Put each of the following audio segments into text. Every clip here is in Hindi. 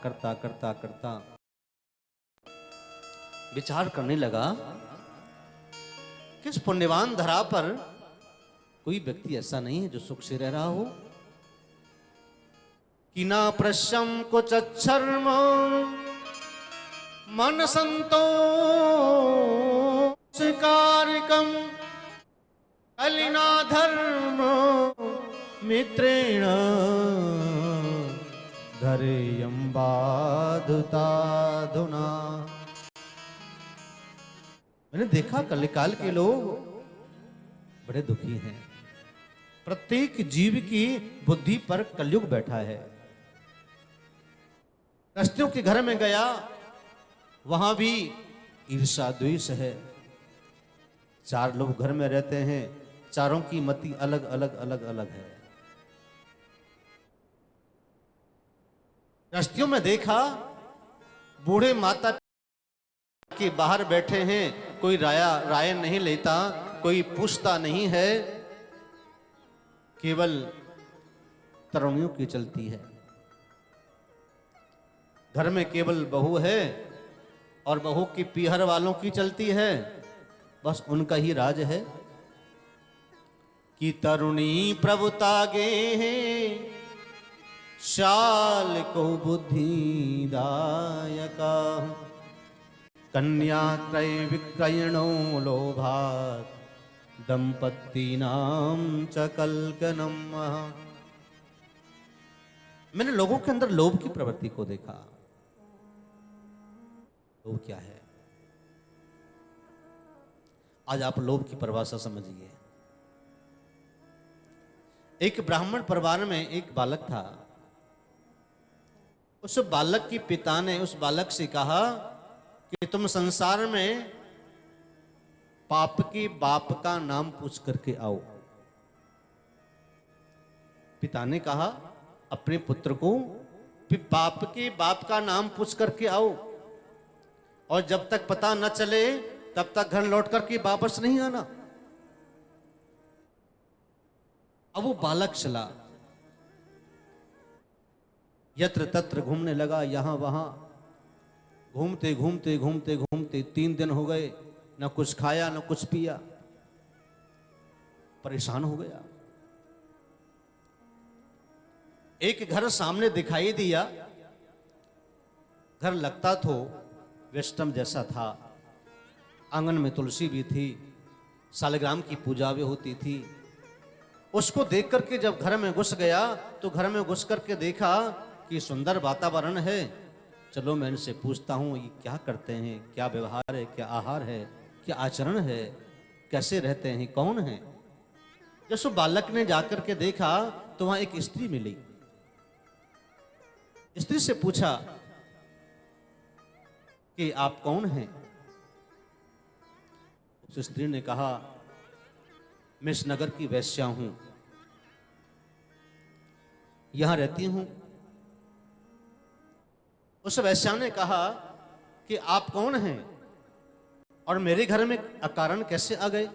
करता करता करता विचार करने लगा कि इस पुण्यवान धरा पर कोई व्यक्ति ऐसा नहीं है जो सुख से रह रहा हो कि ना प्रशम कुछ अच्छर्म मन संतोष कारकम कलिना धर्म मित्रेण धरेयं बाधुताधुना। मैंने देखा कलिकाल के लोग बड़े दुखी हैं। प्रत्येक जीव की बुद्धि पर कलयुग बैठा है। कस्तियों के घर में गया, वहां भी ईर्षा द्वेष है। चार लोग घर में रहते हैं, चारों की मति अलग अलग अलग अलग है। कस्तियों में देखा बूढ़े माता के बाहर बैठे हैं, कोई राय नहीं लेता, कोई पूछता नहीं है, केवल तरुणियों की चलती है। घर में केवल बहू है और बहू की पीहर वालों की चलती है, बस उनका ही राज है कि तरुणी प्रभुता गे हैं शाल को बुद्धि दायका कन्या त्रय विक्रयणो लोभात दंपत्ति नाम च कलकनम। मैंने लोगों के अंदर लोभ की प्रवृत्ति को देखा। लोभ क्या है? आज आप लोभ की परिभाषा समझिए। एक ब्राह्मण परिवार में एक बालक था। उस बालक की पिता ने उस बालक से कहा कि तुम संसार में पाप के बाप का नाम पूछ करके आओ। पिता ने कहा अपने पुत्र को पाप के बाप का नाम पूछ करके आओ, और जब तक पता न चले तब तक घर लौट करके वापस नहीं आना। अब वो बालक चला, यत्र तत्र घूमने लगा, यहां वहां घूमते घूमते घूमते घूमते 3 दिन हो गए, न कुछ खाया न कुछ पिया, परेशान हो गया। एक घर सामने दिखाई दिया। घर लगता तो वेस्टर्न जैसा था। आंगन में तुलसी भी थी, सालग्राम की पूजा भी होती थी। उसको देख करके जब घर में घुस गया तो घर में घुस करके देखा कि सुंदर वातावरण है। चलो मैं इनसे पूछता हूं ये क्या करते हैं, क्या व्यवहार है, क्या आहार है, क्या आचरण है, कैसे रहते हैं, कौन है। जब सो बालक ने जाकर के देखा तो वहां एक स्त्री मिली। स्त्री से पूछा कि आप कौन हैं? उस स्त्री ने कहा मैं इस नगर की वैश्या हूं, यहां रहती हूं। उस वैश्या ने कहा कि आप कौन हैं और मेरे घर में अकारण कैसे आ गए?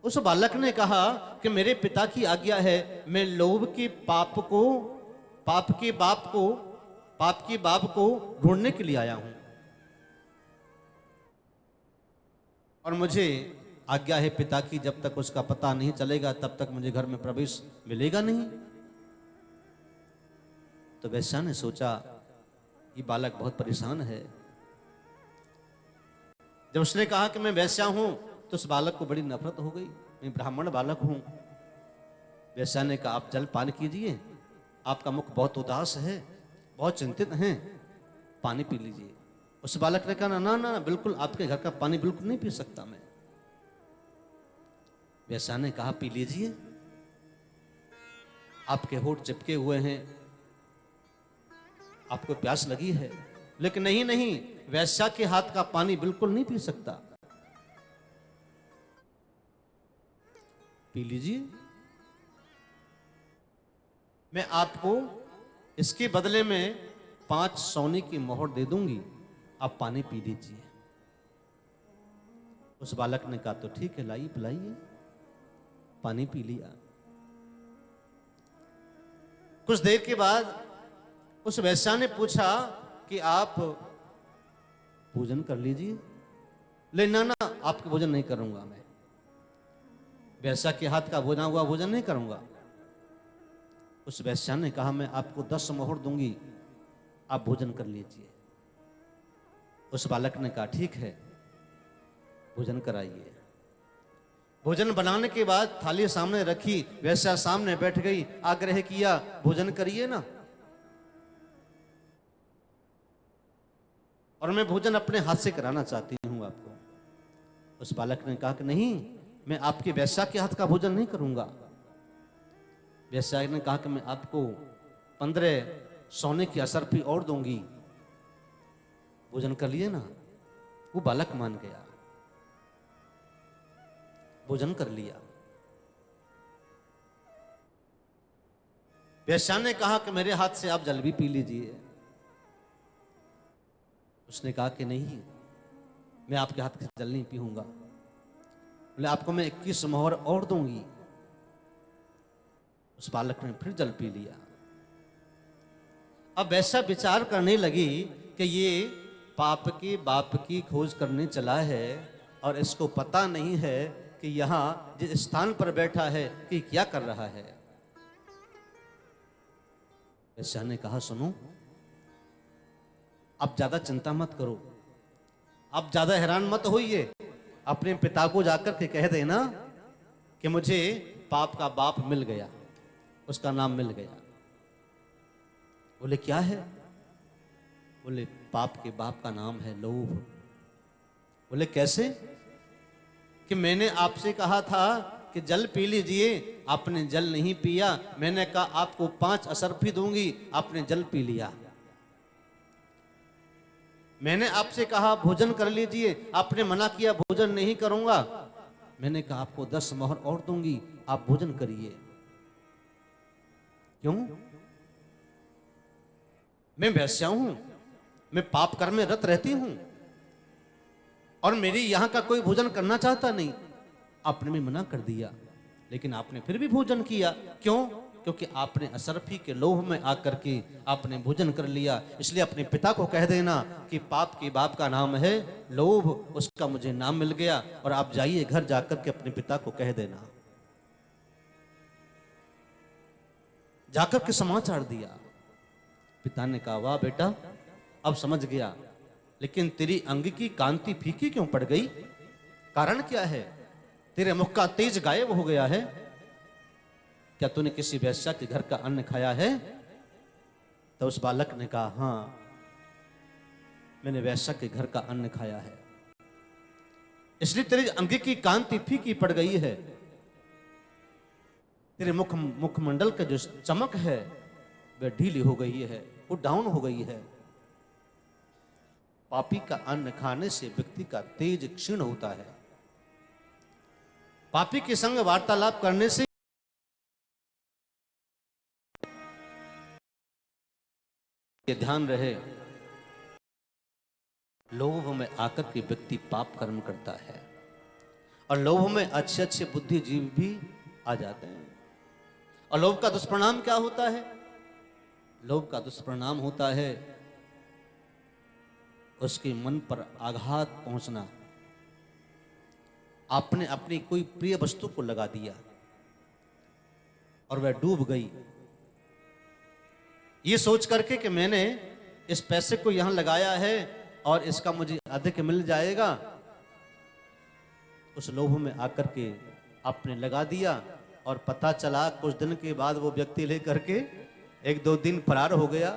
उस बालक ने कहा कि मेरे पिता की आज्ञा है, मैं लोभ के पाप की बाप को ढूंढने के लिए आया हूं, और मुझे आज्ञा है पिता की, जब तक उसका पता नहीं चलेगा तब तक मुझे घर में प्रवेश मिलेगा नहीं। तो वैश्या ने सोचा ये बालक बहुत परेशान है। जब उसने कहा कि मैं वैश्या हूं तो उस बालक को बड़ी नफरत हो गई। मैं ब्राह्मण बालक हूं। वैश्या ने कहा आप जल पान कीजिए, आपका मुख बहुत उदास है, बहुत चिंतित हैं, पानी पी लीजिए। उस बालक ने कहा ना ना बिल्कुल, आपके घर का पानी बिल्कुल नहीं पी सकता मैं। वैश्या ने कहा पी लीजिए, आपके होठ चिपके हुए हैं, आपको प्यास लगी है। लेकिन नहीं नहीं, वैश्या के हाथ का पानी बिल्कुल नहीं पी सकता, पी लीजिए। मैं आपको इसके बदले में 5 सोने की मोहर दे दूंगी, आप पानी पी लीजिए। उस बालक ने कहा तो ठीक है, लाइए पिलाइए। पानी पी लिया। कुछ देर के बाद उस वैश्या ने पूछा कि आप भोजन कर लीजिए। ले ना ना, आपके भोजन नहीं करूंगा मैं, वैश्या के हाथ का भोजन हुआ भोजन नहीं करूंगा। उस वैश्या ने कहा मैं आपको 10 मोहर दूंगी, आप भोजन कर लीजिए। उस बालक ने कहा ठीक है, भोजन कराइए। भोजन बनाने के बाद थाली सामने रखी, वैश्या सामने बैठ गई, आग्रह किया भोजन करिए ना, और मैं भोजन अपने हाथ से कराना चाहती हूं आपको। उस बालक ने कहा कि नहीं, मैं आपके वैश्या के हाथ का भोजन नहीं करूंगा। वैश्या ने कहा कि मैं आपको 15 सोने की असरफी और दूंगी, भोजन कर लिए ना। वो बालक मान गया, भोजन कर लिया। वैश्या ने कहा कि मेरे हाथ से आप जल भी पी लीजिए। उसने कहा कि नहीं, मैं आपके हाथ से जल नहीं पीऊंगा। बोले आपको मैं 21 मोहर और दूंगी। उस बालक ने फिर जल पी लिया। अब वैसा विचार करने लगी कि ये पाप के बाप की खोज करने चला है और इसको पता नहीं है कि यहां जिस स्थान पर बैठा है कि क्या कर रहा है। वैश्या ने कहा सुनो, अब ज्यादा चिंता मत करो, अब ज्यादा हैरान मत होइए, अपने पिता को जाकर के कह देना कि मुझे पाप का बाप मिल गया, उसका नाम मिल गया। बोले क्या है? बोले पाप के बाप का नाम है लोभ। बोले कैसे? कि मैंने आपसे कहा था कि जल पी लीजिए, आपने जल नहीं पिया। मैंने कहा आपको 5 असरफी दूंगी, आपने जल पी लिया। मैंने आपसे कहा भोजन कर लीजिए, आपने मना किया भोजन नहीं करूंगा। मैंने कहा आपको 10 मोहर और दूंगी, आप भोजन करिए। क्यों? मैं वैश्या हूं, मैं पाप कर्म में रत रहती हूं और मेरी यहां का कोई भोजन करना चाहता नहीं। आपने भी मना कर दिया, लेकिन आपने फिर भी भोजन किया। क्यों? क्योंकि आपने असरफी के लोभ में आकर के आपने भोजन कर लिया। इसलिए अपने पिता को कह देना कि पाप के बाप का नाम है लोभ, उसका मुझे नाम मिल गया। और आप जाइए घर जाकर के अपने पिता को कह देना। जाकर के समाचार दिया। पिता ने कहा वाह बेटा, अब समझ गया, लेकिन तेरी अंग की कांति फीकी क्यों पड़ गई? कारण क्या है? तेरे मुख का तेज गायब हो गया है। क्या तूने किसी वैश्या के घर का अन्न खाया है? तो उस बालक ने कहा हां, मैंने वैश्या के घर का अन्न खाया है, इसलिए तेरी अंग की कांति फीकी पड़ गई है। तेरे मुखमंडल का जो चमक है वह ढीली हो गई है, वो डाउन हो गई है। पापी का अन्न खाने से व्यक्ति का तेज क्षीण होता है। पापी के संग वार्तालाप करने से ये ध्यान रहे, लोभ में आकर के व्यक्ति पाप कर्म करता है और लोभ में अच्छे अच्छे बुद्धिजीवी भी आ जाते हैं। और लोभ का दुष्परिणाम क्या होता है? लोभ का दुष्परिणाम होता है उसके मन पर आघात पहुंचना। आपने अपनी कोई प्रिय वस्तु को लगा दिया और वह डूब गई, ये सोच करके कि मैंने इस पैसे को यहां लगाया है और इसका मुझे अधिक मिल जाएगा। उस लोभ में आकर के आपने लगा दिया और पता चला कुछ दिन के बाद वो व्यक्ति लेकर के 1-2 दिन फरार हो गया।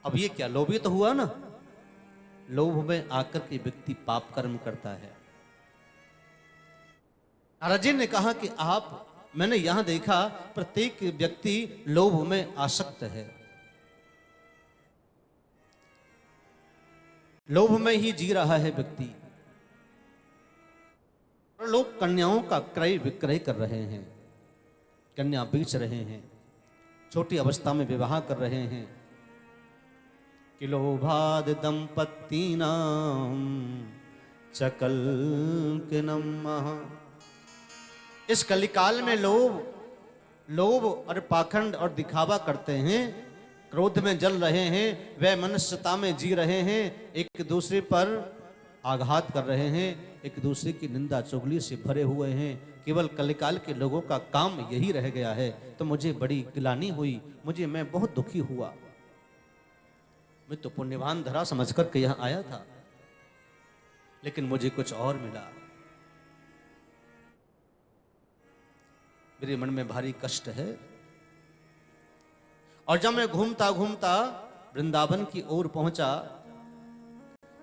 अब ये क्या लोभी तो हुआ ना? लोभ में आकर के व्यक्ति पाप कर्म करता है। नारद जी ने कहा कि मैंने यहां देखा प्रत्येक व्यक्ति लोभ में आसक्त है, लोभ में ही जी रहा है व्यक्ति। और लोग कन्याओं का क्रय विक्रय कर रहे हैं, कन्या बेच रहे हैं, छोटी अवस्था में विवाह कर रहे हैं। कि लोभाद दंपत्तीनां चकल्किनम महा। इस कलिकाल में लोभ और पाखंड और दिखावा करते हैं क्रोध में जल रहे हैं, वह मनुष्यता में जी रहे हैं, एक दूसरे पर आघात कर रहे हैं, एक दूसरे की निंदा चुगली से भरे हुए हैं। केवल कलिकाल के लोगों का काम यही रह गया है। तो मुझे बड़ी गिलानी हुई, मैं बहुत दुखी हुआ। मैं तो पुण्यवान धरा समझ कर के यहां आया था, लेकिन मुझे कुछ और मिला। मेरे मन में भारी कष्ट है। और जब मैं घूमता घूमता वृंदावन की ओर पहुंचा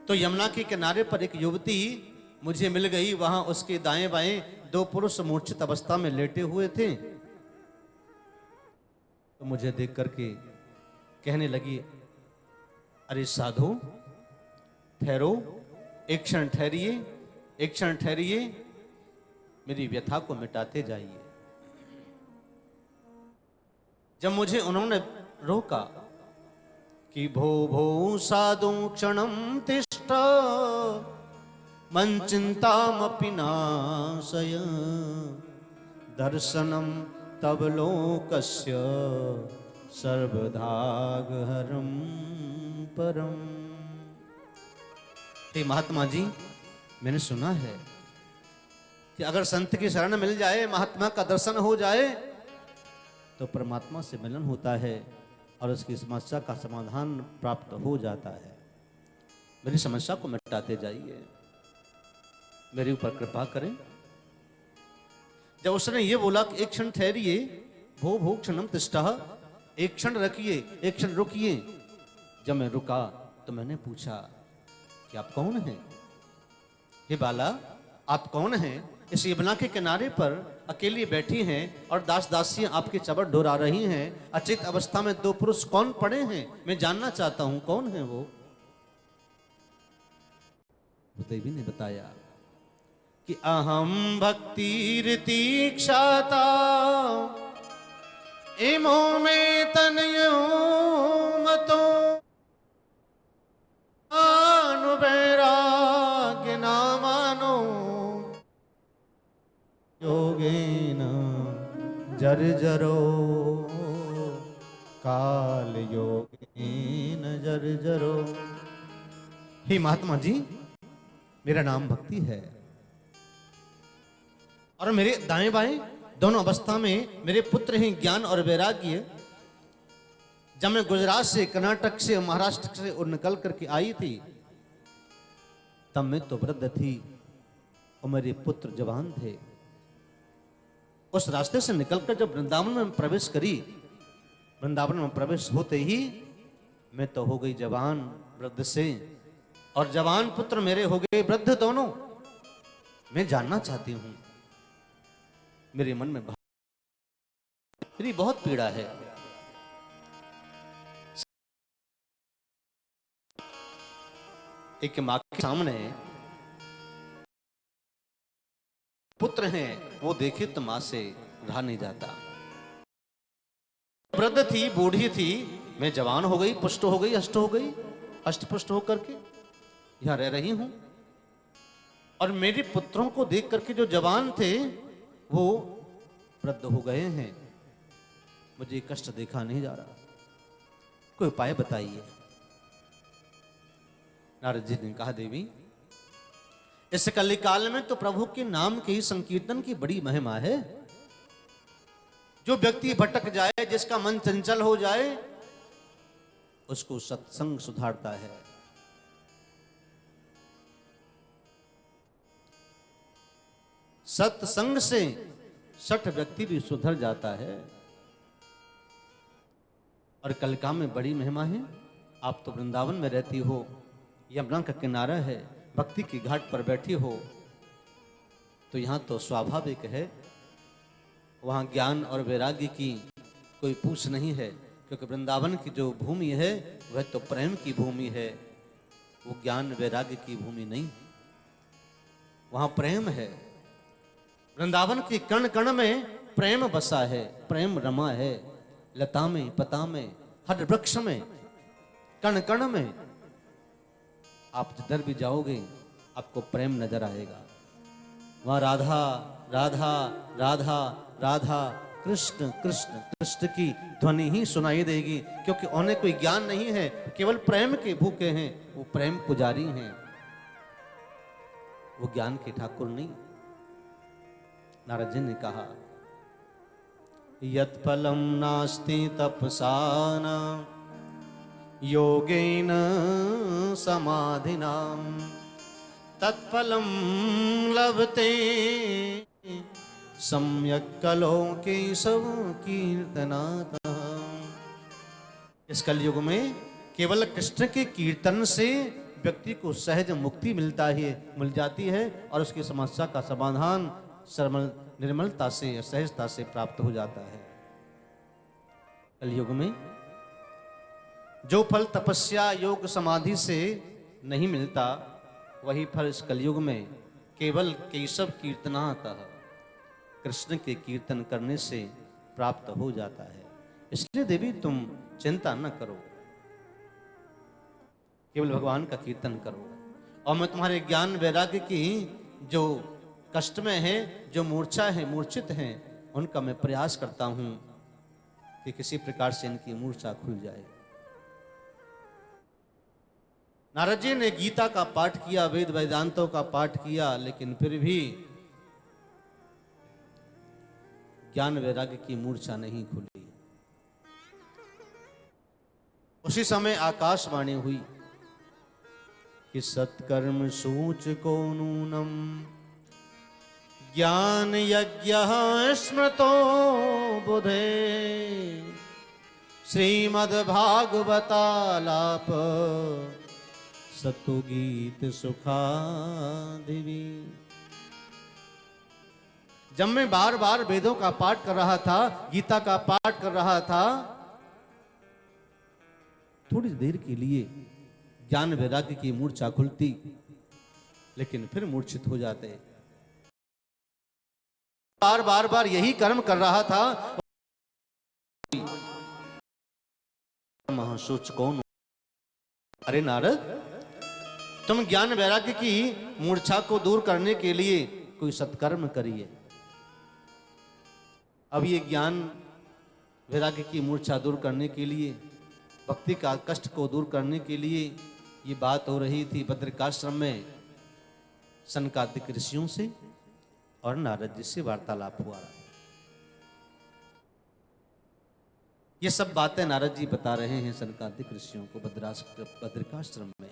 तो यमुना के किनारे पर एक युवती मुझे मिल गई। वहां उसके दाएं बाएं दो पुरुष मूर्छित अवस्था में लेटे हुए थे। तो मुझे देख करके कहने लगी, अरे साधु ठहरो, एक क्षण ठहरिए, एक क्षण ठहरिए, मेरी व्यथा को मिटाते जाइए। जब मुझे उन्होंने रोका कि भो भो साधु क्षणम तिष्ठ मन चिंतामपि नाशय दर्शनम तब लोकस्य सर्वधागहरम परम। हे महात्मा जी, मैंने सुना है कि अगर संत की शरण मिल जाए, महात्मा का दर्शन हो जाए, तो परमात्मा से मिलन होता है और उसकी समस्या का समाधान प्राप्त हो जाता है। मेरी समस्या को मिटाते जाइए, मेरे ऊपर कृपा करें। जब उसने ये बोला कि एक क्षण ठहरिए, भो भो क्षणम तिष्ठः, एक क्षण रखिए, एक क्षण रुकिए। जब मैं रुका तो मैंने पूछा कि आप कौन हैं? हे बाला, आप कौन हैं? इस यमुना के किनारे पर अकेली बैठी हैं और दास दासियां आपके चबट ढोरा रही हैं। अचेत अवस्था में दो पुरुष कौन पड़े हैं? मैं जानना चाहता हूं, कौन है वो? देवी ने बताया कि अहम भक्तिरतीक्षाता इमो में तनयो मतो अनुवैराग्य नामानो योगेन जर्जरो काल योगेन जर्जरो। हे महात्मा जी, मेरा नाम भक्ति है और मेरे दाएं बाएं दोनों अवस्था में मेरे पुत्र हैं ज्ञान और वैराग्य। जब मैं गुजरात से, कर्नाटक से, महाराष्ट्र से और निकल करके आई थी, तब मैं तो वृद्ध थी और मेरे पुत्र जवान थे। उस रास्ते से निकलकर जब वृंदावन में प्रवेश करी, वृंदावन में प्रवेश होते ही मैं तो हो गई जवान वृद्ध से, और जवान पुत्र मेरे हो गए वृद्ध दोनों। मैं जानना चाहती हूं, मेरे मन में मेरी बहुत पीड़ा है। एक मां के सामने पुत्र हैं, वो देखे तो मां से रहा नहीं जाता। वृद्ध थी, बूढ़ी थी, मैं जवान हो गई, पुष्ट हो गई, अष्ट हो गई, अष्टपुष्ट होकर के यहां रह रही हूं। और मेरे पुत्रों को देख करके जो जवान थे वो वृद्ध हो गए हैं। मुझे कष्ट देखा नहीं जा रहा, कोई उपाय बताइए। नारद जी ने कहा, देवी, इस कलिकाल में तो प्रभु के नाम के ही संकीर्तन की बड़ी महिमा है। जो व्यक्ति भटक जाए, जिसका मन चंचल हो जाए, उसको सत्संग सुधारता है। सत्संग से 60 व्यक्ति भी सुधर जाता है। और कलिका में बड़ी महिमा है। आप तो वृंदावन में रहती हो, यमुना का किनारा है, भक्ति की घाट पर बैठी हो, तो यहां तो स्वाभाविक है, वहां ज्ञान और वैराग्य की कोई पूछ नहीं है। क्योंकि वृंदावन की जो भूमि है वह तो प्रेम की भूमि है, वो ज्ञान वैराग्य की भूमि नहीं। वहां प्रेम है। वृंदावन के कण कण में प्रेम बसा है, प्रेम रमा है। लता में, पता में, हर वृक्ष में, कण कण में आप जिधर भी जाओगे आपको प्रेम नजर आएगा। वहां राधा राधा राधा राधा कृष्ण कृष्ण कृष्ण की ध्वनि ही सुनाई देगी, क्योंकि उन्हें कोई ज्ञान नहीं है, केवल प्रेम के भूखे हैं, वो प्रेम पुजारी हैं, वो ज्ञान के ठाकुर नहीं। नारद जी ने कहा, यत् फलम नास्ति तपसाना योगेन समाधिनाम तत्फलम लभते सम्यक कलो के सब कीर्तनात्। इस कलयुग में केवल कृष्ण के कीर्तन से व्यक्ति को सहज मुक्ति मिल जाती है, और उसकी समस्या का समाधान निर्मलता से, सहजता से प्राप्त हो जाता है। कलयुग में जो फल तपस्या योग समाधि से नहीं मिलता, वही फल इस कलयुग में केवल केशव कीर्तनातः कृष्ण के कीर्तन करने से प्राप्त हो जाता है। इसलिए देवी तुम चिंता न करो, केवल भगवान का कीर्तन करो, और मैं तुम्हारे ज्ञान वैराग्य की जो कष्ट में है, जो मूर्छा है, मूर्छित हैं, उनका मैं प्रयास करता हूं कि किसी प्रकार से इनकी मूर्छा खुल जाए। नारद जी ने गीता का पाठ किया, वेद वेदांतों का पाठ किया, लेकिन फिर भी ज्ञान वैराग्य की मूर्छा नहीं खुली। उसी समय आकाशवाणी हुई कि सत्कर्म सूचको नूनम ज्ञान यज्ञ स्मृतो बुधे श्रीमद्भागवतालाप सतु गीत सुखादिवी। जब मैं बार बार वेदों का पाठ कर रहा था, गीता का पाठ कर रहा था, थोड़ी देर के लिए ज्ञान वैराग्य की मूर्छा खुलती, लेकिन फिर मूर्छित हो जाते। बार यही कर्म कर रहा था। महासोच कौन? अरे नारद, तुम ज्ञान वैराग्य की मूर्छा को दूर करने के लिए कोई सत्कर्म करिए। अब ये ज्ञान वैराग्य की मूर्छा दूर करने के लिए, भक्ति का कष्ट को दूर करने के लिए ये बात हो रही थी बद्रिकाश्रम में सनकादिक ऋषियों से, और नारद जी से वार्तालाप हुआ रहा। ये सब बातें नारद जी बता रहे हैं सनकादिक ऋषियों को बद्रिकाश्रम में।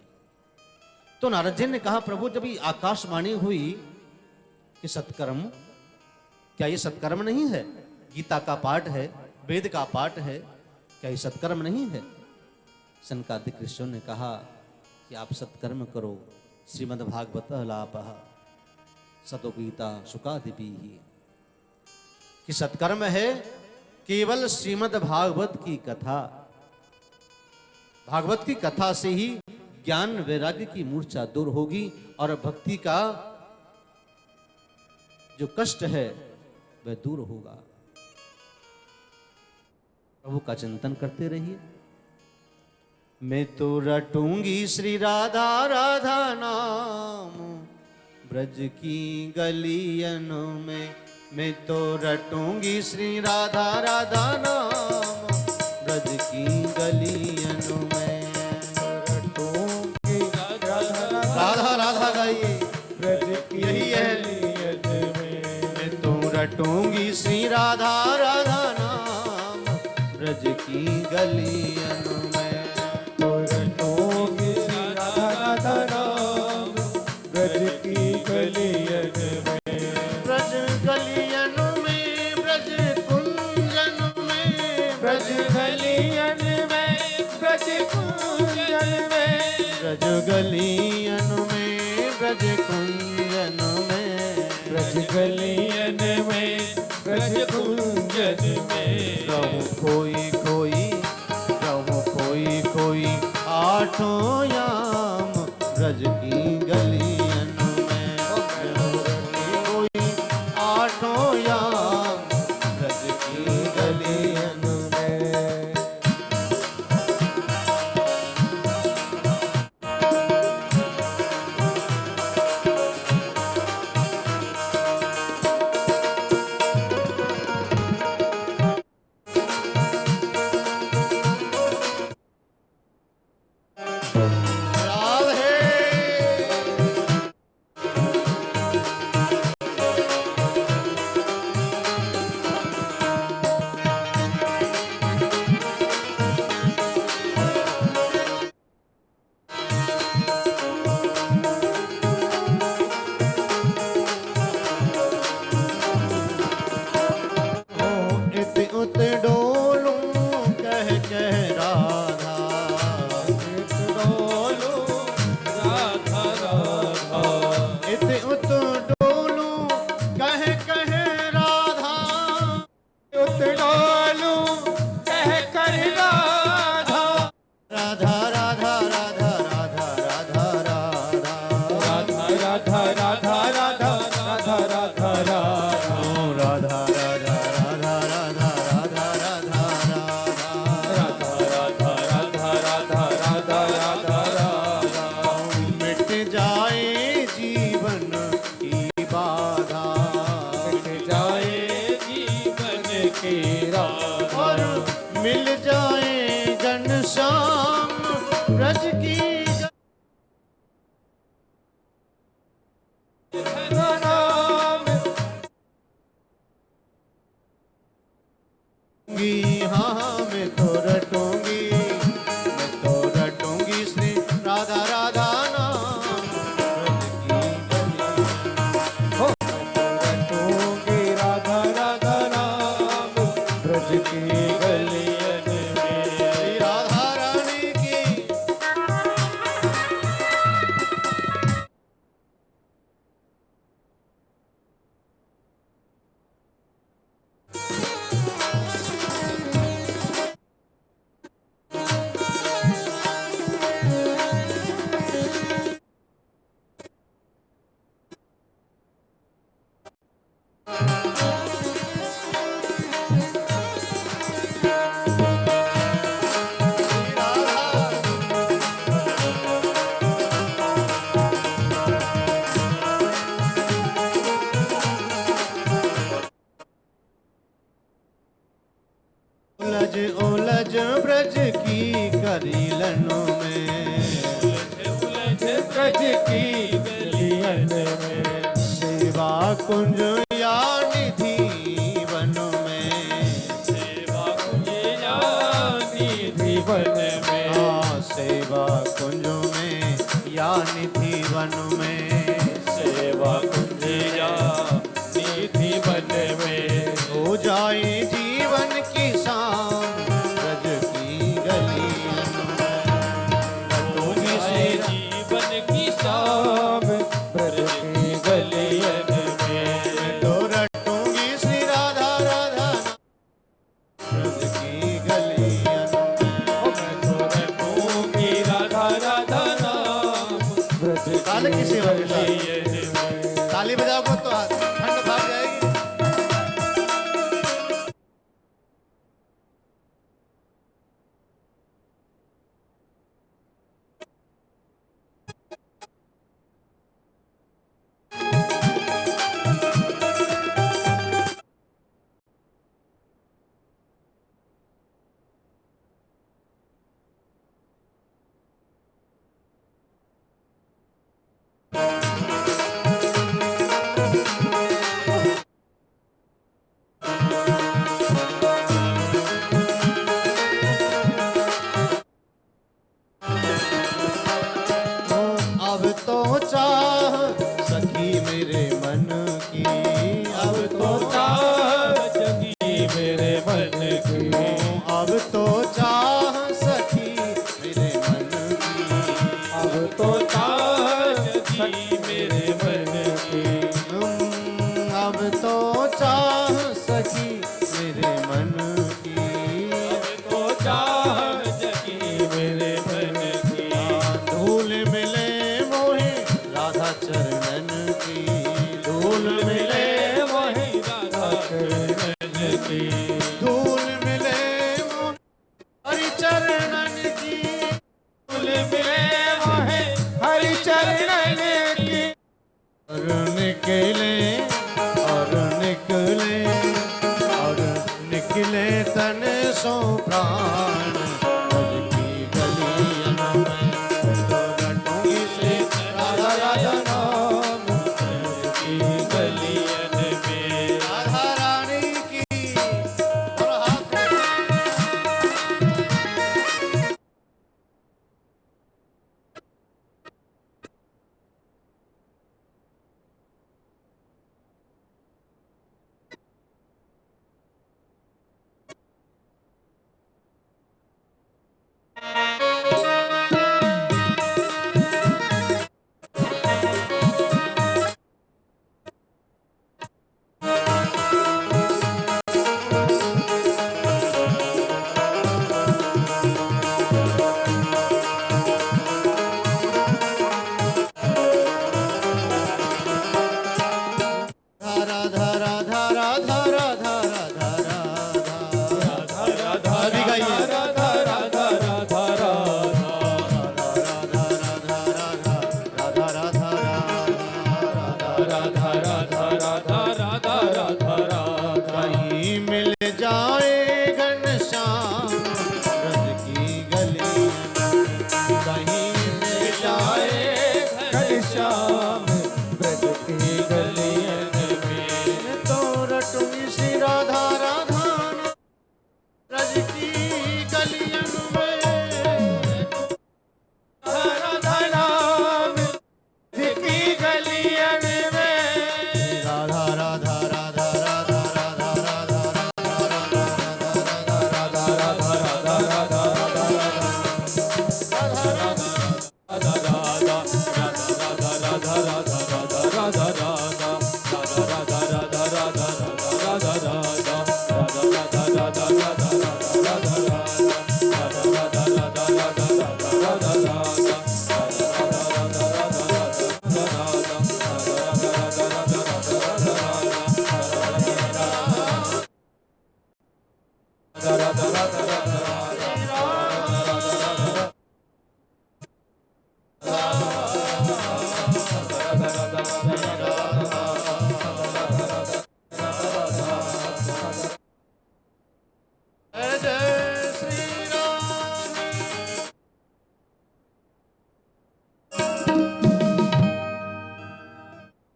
तो नारद जी ने कहा, प्रभु जब ये आकाशवाणी हुई कि सत्कर्म, क्या ये सत्कर्म नहीं है? गीता का पाठ है, वेद का पाठ है, क्या ये सत्कर्म नहीं है? सनकादिक ऋषियों ने कहा कि आप सत्कर्म करो। श्रीमद्भागवत लापः सतो गीता सुखादिपी। कि सत्कर्म है केवल श्रीमद्भागवत की कथा, भागवत की कथा से ही ज्ञान वैराग्य की मूर्छा दूर होगी, और भक्ति का जो कष्ट है वह दूर होगा। प्रभु का चिंतन करते रहिए। मैं तो रटूंगी श्री राधा राधा नाम ब्रज की गलियन में, मैं तो रटूंगी श्री राधा राधा नाम ब्रज की गलियन में। रटूंगी राधा राधा गाइए, ब्रज की यही है। मैं तो रटूंगी श्री राधा राधा नाम ब्रज की गलियन में। ब्रज गलियन में, ब्रज कुंजन में, ब्रज गलियन में, ब्रज कुंजन में। रहु कोई कोई, रहु कोई कोई आठों याम ब्रज की गलियन में। कोई आठों याम ब्रज की गलियन में। Thank you.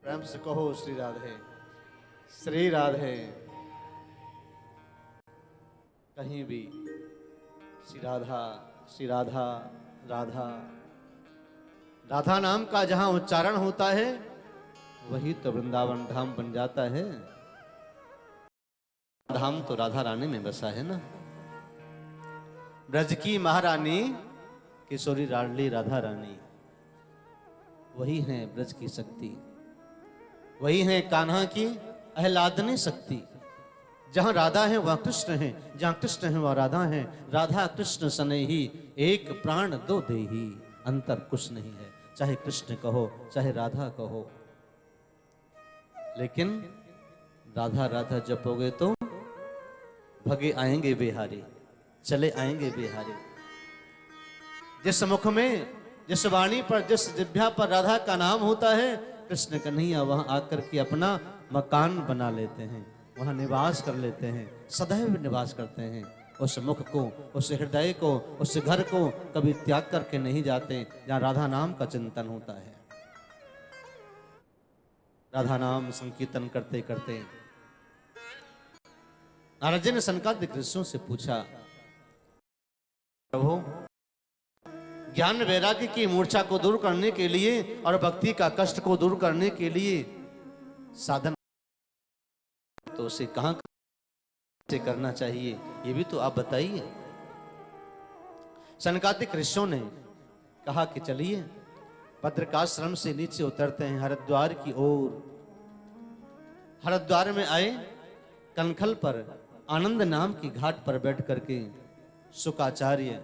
प्रेम से कहो श्री राधे, श्री राधे। कहीं भी श्री राधा, श्री राधा, राधा राधा नाम का जहां उच्चारण होता है वही तो वृंदावन धाम बन जाता है। धाम तो राधा रानी में बसा है ना। ब्रज की महारानी किशोरी लाडली राधा रानी, वही है ब्रज की शक्ति, वही है कान्हा की आह्लादनी शक्ति। जहां राधा है वहां कृष्ण है, जहां कृष्ण है वहां राधा है। राधा कृष्ण सने ही एक प्राण दो देही, अंतर कुछ नहीं है। चाहे कृष्ण कहो चाहे राधा कहो, लेकिन राधा राधा जपोगे तो भगे आएंगे बिहारी, चले आएंगे बिहारी। जिस मुख में, जिस वाणी पर, जिस जिह्वा पर राधा का नाम होता है, कृष्ण कन्हैया वहां आकर के अपना मकान बना लेते हैं, वहां निवास कर लेते हैं, सदैव निवास करते हैं। उस मुख को, उस हृदय को, उस घर को कभी त्याग करके नहीं जाते जहां राधा नाम का चिंतन होता है। राधा नाम संकीर्तन करते करते नारद जी ने सनकादिक ऋषियों से पूछा, प्रभु ज्ञान वैराग्य की मूर्छा को दूर करने के लिए और भक्ति का कष्ट को दूर करने के लिए साधन तो उसे कहां से करना चाहिए, ये भी तो आप बताइए। सनकादिक ऋषियों ने कहा कि चलिए बद्रिकाश्रम से नीचे उतरते हैं हरिद्वार की ओर। हरिद्वार में आए, कनखल पर आनंद नाम की घाट पर बैठ करके शुकाचार्य,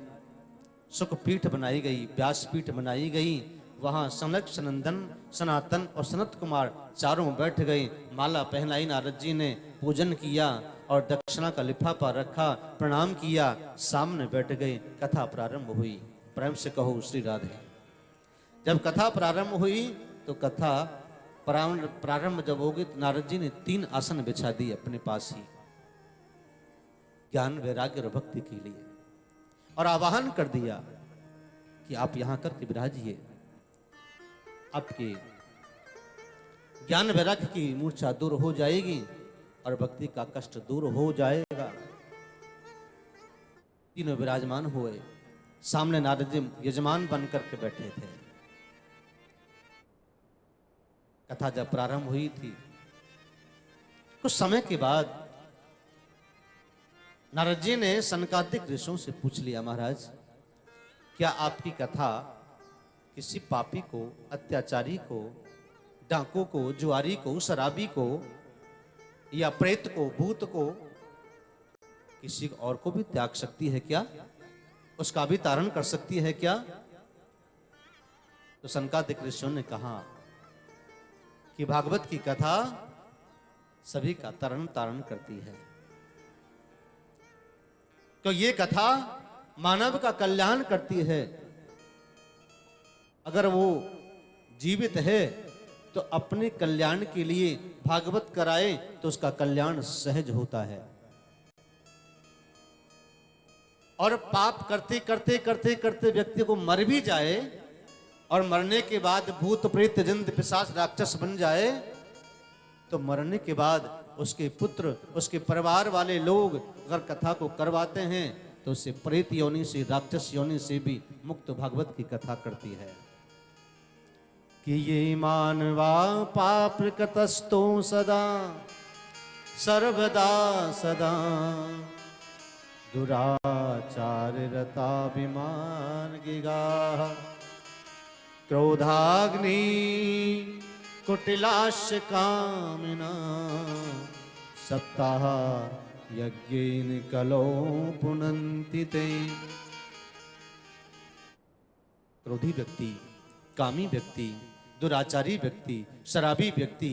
सुखपीठ बनाई गई, व्यासपीठ बनाई गई। वहां सनक, सनंदन, सनातन और सनत कुमार चारों बैठ गए। माला पहनाई नारद जी ने, पूजन किया और दक्षिणा का लिफाफा रखा, प्रणाम किया, सामने बैठ गए। कथा प्रारंभ हुई। प्रेम से कहो श्री राधे। जब कथा प्रारंभ हुई तो कथा प्रारंभ जब होगी तो नारद जी ने 3 आसन बिछा दिए अपने पास ही, ज्ञान वैराग्य और भक्ति के लिए, और आवाहन कर दिया कि आप यहां करके विराजिए। आपके ज्ञान वैराग्य की मूर्छा दूर हो जाएगी और भक्ति का कष्ट दूर हो जाएगा। तीनों विराजमान हुए। सामने नारद जी यजमान बनकर के बैठे थे। कथा जब प्रारंभ हुई थी, कुछ समय के बाद नारद जी ने सनकादिक ऋषियों से पूछ लिया, महाराज क्या आपकी कथा किसी पापी को, अत्याचारी को, डाकू को, जुआरी को, शराबी को या प्रेत को, भूत को, किसी और को भी त्याग सकती है क्या? उसका भी तारण कर सकती है क्या? तो सनकादिक ऋषियों ने कहा कि भागवत की कथा सभी का तरण तारण करती है। तो ये कथा मानव का कल्याण करती है। अगर वो जीवित है तो अपने कल्याण के लिए भागवत कराए तो उसका कल्याण सहज होता है। और पाप करते करते करते करते व्यक्ति को मर भी जाए और मरने के बाद भूत प्रेत जिंद पिशाच राक्षस बन जाए तो मरने के बाद उसके पुत्र, उसके परिवार वाले लोग अगर कथा को करवाते हैं तो उससे प्रेत योनि से, राक्षस योनि से भी मुक्त भागवत की कथा करती है। कि ये मानवा पाप कृतस्तो सदा सर्वदा सदा दुराचार रताभिमान गिगाः क्रोधाग्नि कुटिलास्य कामिना सप्ताह यज्ञेन कलो पुनन्ति ते। क्रोधी व्यक्ति, कामी व्यक्ति, दुराचारी व्यक्ति, शराबी व्यक्ति,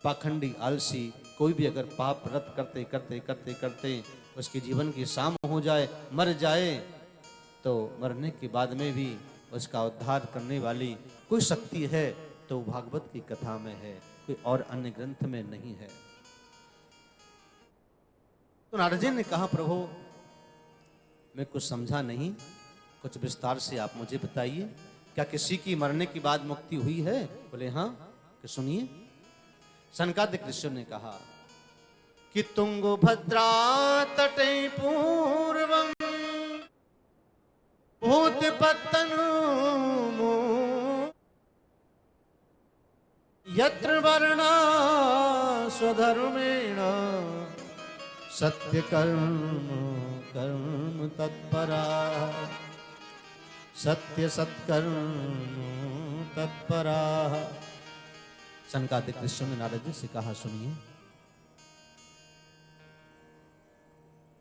पाखंडी, आलसी, कोई भी अगर पाप रत करते करते करते करते उसके जीवन की शाम हो जाए, मर जाए, तो मरने के बाद में भी उसका उद्धार करने वाली कोई शक्ति है तो भागवत की कथा में है, कोई और अन्य ग्रंथ में नहीं है। तो नारद जी ने कहा, प्रभु मैं कुछ समझा नहीं, कुछ विस्तार से आप मुझे बताइए, क्या किसी की मरने के बाद मुक्ति हुई है? बोले हाँ। कि सुनिए। सनकादिक ऋषियों ने कहा कि तुंगभद्रा तटे पूर्वम भूतपत्तनु यत्र वर्णा स्वधर्मेण सत्यकर्म कर्म तत्परा सत्य सत्कर्म तत्परा। सनकादिक ऋषियों ने नारद जी से कहा, सुनिए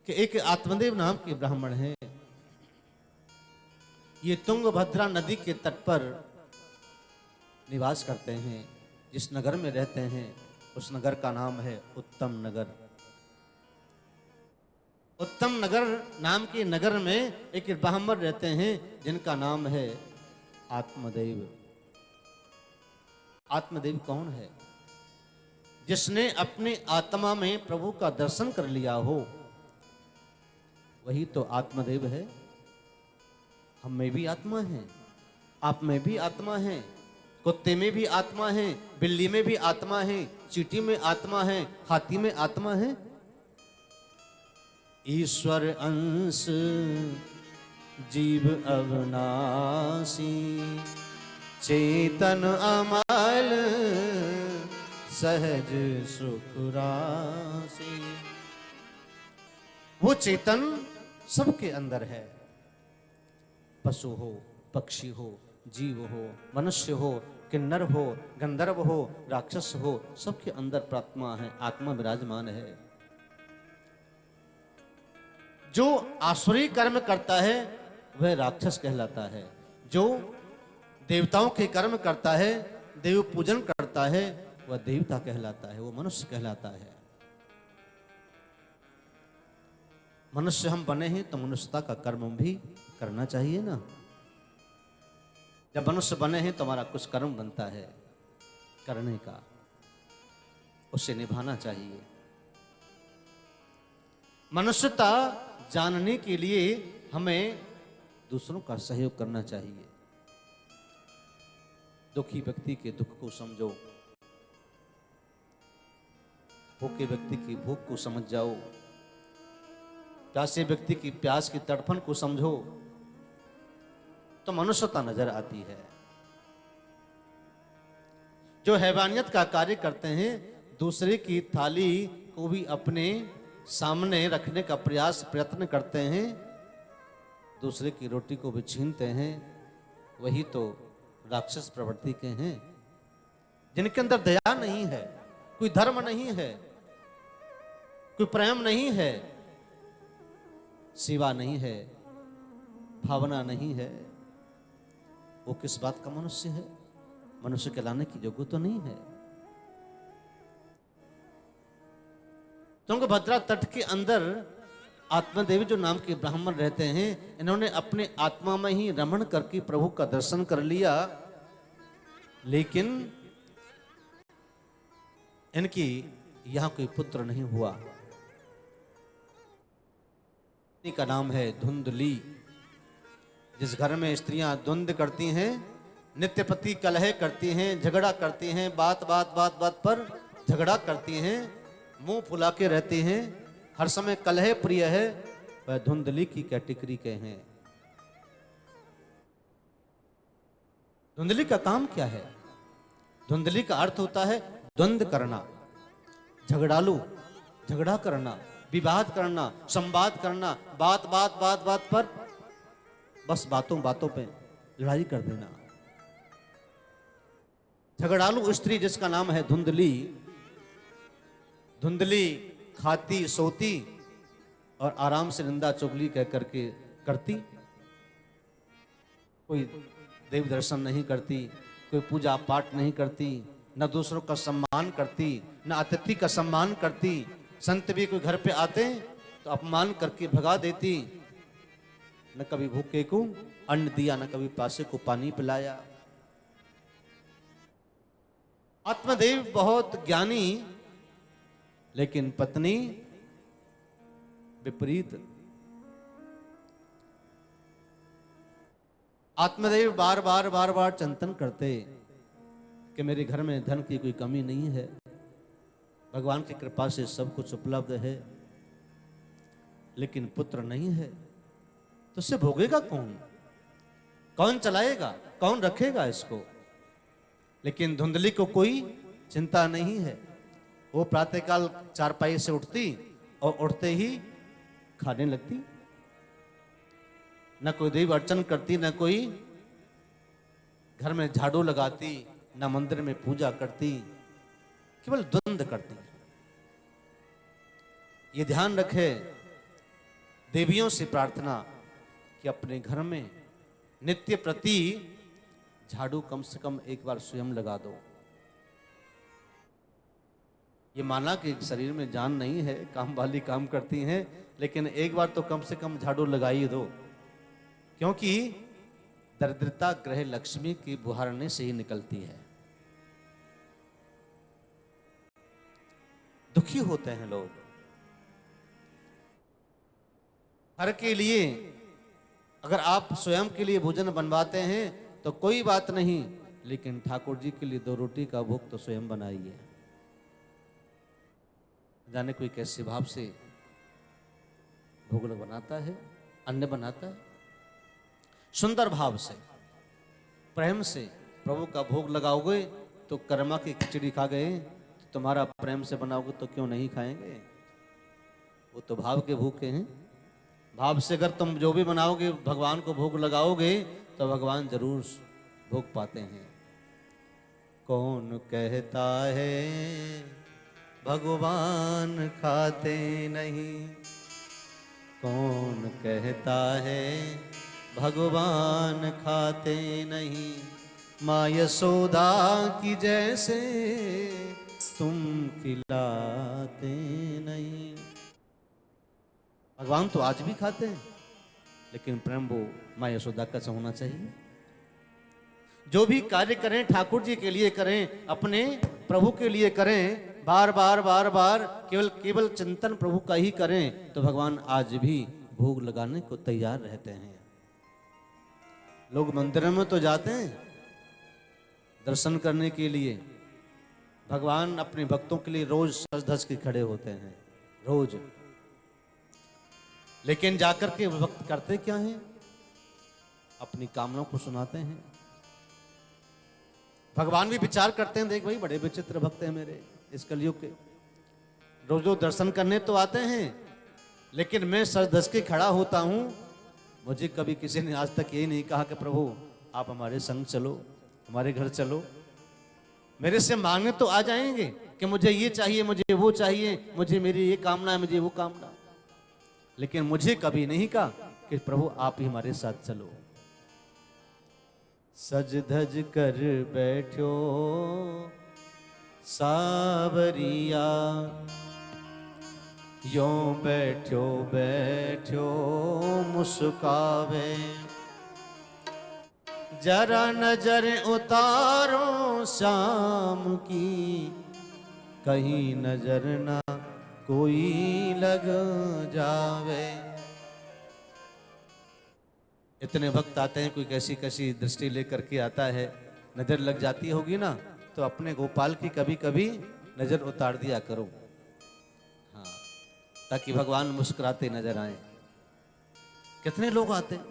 कि एक आत्मदेव नाम के ब्राह्मण हैं, ये तुंगभद्रा नदी के तट पर निवास करते हैं। जिस नगर में रहते हैं उस नगर का नाम है उत्तम नगर। उत्तम नगर नाम के नगर में एक ब्राह्मण रहते हैं जिनका नाम है आत्मदेव। आत्मदेव कौन है? जिसने अपने आत्मा में प्रभु का दर्शन कर लिया हो, वही तो आत्मदेव है। हम में भी आत्मा है, आप में भी आत्मा है, कुत्ते में भी आत्मा है, बिल्ली में भी आत्मा है, चींटी में आत्मा है, हाथी में आत्मा है। ईश्वर अंश जीव अविनाशी चेतन अमल सहज सुख राशि। वो चेतन सबके अंदर है। पशु हो, पक्षी हो, जीव हो, मनुष्य हो, किन्नर हो, गंधर्व हो, राक्षस हो, सबके अंदर प्रात्मा है, आत्मा विराजमान है। जो आसुरी कर्म करता है वह राक्षस कहलाता है। जो देवताओं के कर्म करता है, देव पूजन करता है, वह देवता कहलाता है, वो मनुष्य कहलाता है। मनुष्य हम बने हैं तो मनुष्यता का कर्म भी करना चाहिए ना। जब मनुष्य बने हैं तो हमारा कुछ कर्म बनता है करने का, उसे निभाना चाहिए। मनुष्यता जानने के लिए हमें दूसरों का सहयोग करना चाहिए। दुखी व्यक्ति के दुख को समझो, भूखे व्यक्ति की भूख को समझ जाओ, प्यासे व्यक्ति की प्यास की तड़फन को समझो, तो मनुष्यता नजर आती है। जो हैवानियत का कार्य करते हैं, दूसरे की थाली को भी अपने सामने रखने का प्रयत्न करते हैं, दूसरे की रोटी को भी छीनते हैं, वही तो राक्षस प्रवृत्ति के हैं। जिनके अंदर दया नहीं है, कोई धर्म नहीं है, कोई प्रेम नहीं है, सेवा नहीं है, भावना नहीं है, वो किस बात का मनुष्य है? मनुष्य कहलाने की योग्य तो नहीं है। तुंगभद्रा तट के अंदर आत्मदेव जो नाम के ब्राह्मण रहते हैं, इन्होंने अपने आत्मा में ही रमण करके प्रभु का दर्शन कर लिया, लेकिन इनकी यहां कोई पुत्र नहीं हुआ। का नाम है धुंधली। जिस घर में स्त्रियां द्वंद्व करती हैं, नित्य पति कलह करती हैं, झगड़ा करती हैं, बात बात बात बात पर झगड़ा करती हैं, मुंह फुला के रहती हैं, हर समय कलह प्रिय है, वह धुंधली की कैटेगरी के हैं। धुंधली का काम क्या है? धुंधली का अर्थ होता है द्वंद्व करना, झगड़ालू, झगड़ा करना, विवाद करना, संवाद करना, बात बात बात बात पर बस बातों बातों पे लड़ाई कर देना। झगड़ालू स्त्री जिसका नाम है धुंधली, धुंधली खाती सोती और आराम से निंदा चुगली कह करके करती, कोई देव दर्शन नहीं करती, कोई पूजा पाठ नहीं करती, न दूसरों का सम्मान करती, न अतिथि का सम्मान करती। संत भी कोई घर पे आते तो अपमान करके भगा देती। न कभी भूखे को अन्न दिया, न कभी प्यासे को पानी पिलाया। आत्मदेव बहुत ज्ञानी, लेकिन पत्नी विपरीत। आत्मदेव बार बार बार बार चिंतन करते कि मेरे घर में धन की कोई कमी नहीं है, भगवान की कृपा से सब कुछ उपलब्ध है, लेकिन पुत्र नहीं है, तो इससे भोगेगा कौन? कौन चलाएगा? कौन रखेगा इसको? लेकिन धुंधली को कोई चिंता नहीं है। वो प्रातःकाल चारपाई से उठती और उठते ही खाने लगती। न कोई देव अर्चन करती, न कोई घर में झाड़ू लगाती, न मंदिर में पूजा करती, केवल द्वंद्व करती। ये ध्यान रखे, देवियों से प्रार्थना कि अपने घर में नित्य प्रति झाड़ू कम से कम एक बार स्वयं लगा दो। ये माना कि शरीर में जान नहीं है, काम वाली काम करती हैं, लेकिन एक बार तो कम से कम झाड़ू लगाई दो, क्योंकि दरिद्रता ग्रह लक्ष्मी की बुहारने से ही निकलती है। दुखी होते हैं लोग। हर के लिए अगर आप स्वयं के लिए भोजन बनवाते हैं तो कोई बात नहीं, लेकिन ठाकुर जी के लिए 2 रोटी का भोग तो स्वयं बनाइए। जाने कोई कैसे भाव से भोग बनाता है, अन्न बनाता है। सुंदर भाव से, प्रेम से प्रभु का भोग लगाओगे तो कर्मा की खिचड़ी खा गए, तो तुम्हारा प्रेम से बनाओगे तो क्यों नहीं खाएंगे? वो तो भाव के भूखे हैं। भाव से अगर तुम जो भी बनाओगे, भगवान को भोग लगाओगे, तो भगवान जरूर भोग पाते हैं। कौन कहता है भगवान खाते नहीं, कौन कहता है भगवान खाते नहीं, माँ यशोदा की जैसे तुम खिलाते नहीं। भगवान तो आज भी खाते हैं, लेकिन प्रेम वो माँ यशोदा का होना चाहिए। जो भी कार्य करें ठाकुर जी के लिए करें, अपने प्रभु के लिए करें, बार बार बार बार केवल चिंतन प्रभु का ही करें, तो भगवान आज भी भोग लगाने को तैयार रहते हैं। लोग मंदिरों में तो जाते हैं दर्शन करने के लिए, भगवान अपने भक्तों के लिए रोज सज धज के खड़े होते हैं, रोज। लेकिन जाकर के भक्त करते क्या हैं? अपनी कामनाओं को सुनाते हैं। भगवान भी विचार करते हैं, देख भाई बड़े विचित्र भक्त हैं मेरे इस कलयुग के, रोज रोज दर्शन करने तो आते हैं, लेकिन मैं सज धज के खड़ा होता हूं। मुझे कभी किसी ने आज तक यही नहीं कहा कि प्रभु आप हमारे संग चलो, हमारे घर चलो। मेरे से मांगने तो आ जाएंगे कि मुझे ये चाहिए, मुझे वो चाहिए, मुझे मेरी ये कामना है, मुझे वो कामना, लेकिन मुझे कभी नहीं कहा कि प्रभु आप ही हमारे साथ चलो। सज धज कर बैठो सावरिया, यों बैठो बैठो मुस्कावे, जरा नजर उतारो शाम की, कहीं नजर ना कोई लग जावे। इतने भक्त आते हैं, कोई कैसी कैसी दृष्टि लेकर के आता है, नजर लग जाती होगी ना, तो अपने गोपाल की कभी कभी नजर उतार दिया करो, हाँ, ताकि भगवान मुस्कुराते नजर आए। कितने लोग आते हैं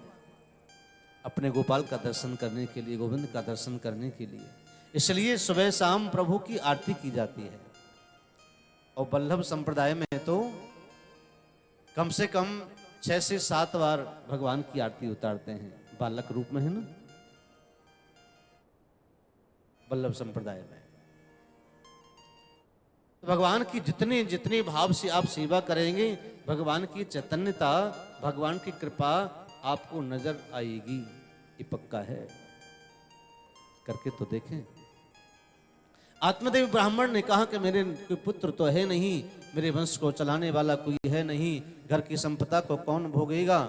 अपने गोपाल का दर्शन करने के लिए, गोविंद का दर्शन करने के लिए। इसलिए सुबह शाम प्रभु की आरती की जाती है। और वल्लभ संप्रदाय में तो कम से कम 6 से 7 बार भगवान की आरती उतारते हैं, बालक रूप में है ना, वल्लभ संप्रदाय में। तो भगवान की जितने जितने भाव से आप सेवा करेंगे, भगवान की चैतन्यता, भगवान की कृपा आपको नजर आएगी, ये पक्का है। करके तो देखें। आत्मदेव ब्राह्मण ने कहा कि मेरे कोई पुत्र तो है नहीं, मेरे वंश को चलाने वाला कोई है नहीं, घर की संपदा को कौन भोगेगा।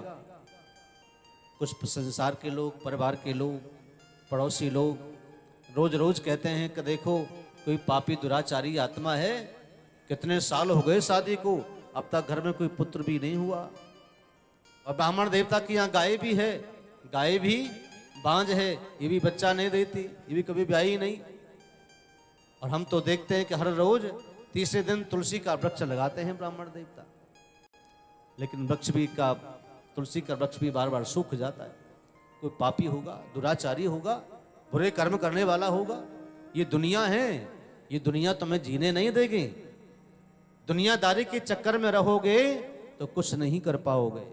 कुछ संसार के लोग, परिवार के लोग, पड़ोसी लोग रोज रोज कहते हैं कि देखो कोई पापी दुराचारी आत्मा है, कितने साल हो गए शादी को, अब तक घर में कोई पुत्र भी नहीं हुआ। और ब्राह्मण देवता की यहाँ गाय भी है, गाय भी बांझ है, ये भी बच्चा नहीं देती, ये भी कभी ब्याही नहीं। और हम तो देखते हैं कि हर रोज तीसरे दिन तुलसी का वृक्ष लगाते हैं ब्राह्मण देवता, लेकिन वृक्ष भी का, तुलसी का वृक्ष भी बार बार सूख जाता है। कोई पापी होगा, दुराचारी होगा, बुरे कर्म करने वाला होगा। ये दुनिया है, ये दुनिया तुम्हें जीने नहीं देगी। दुनियादारी के चक्कर में रहोगे तो कुछ नहीं कर पाओगे।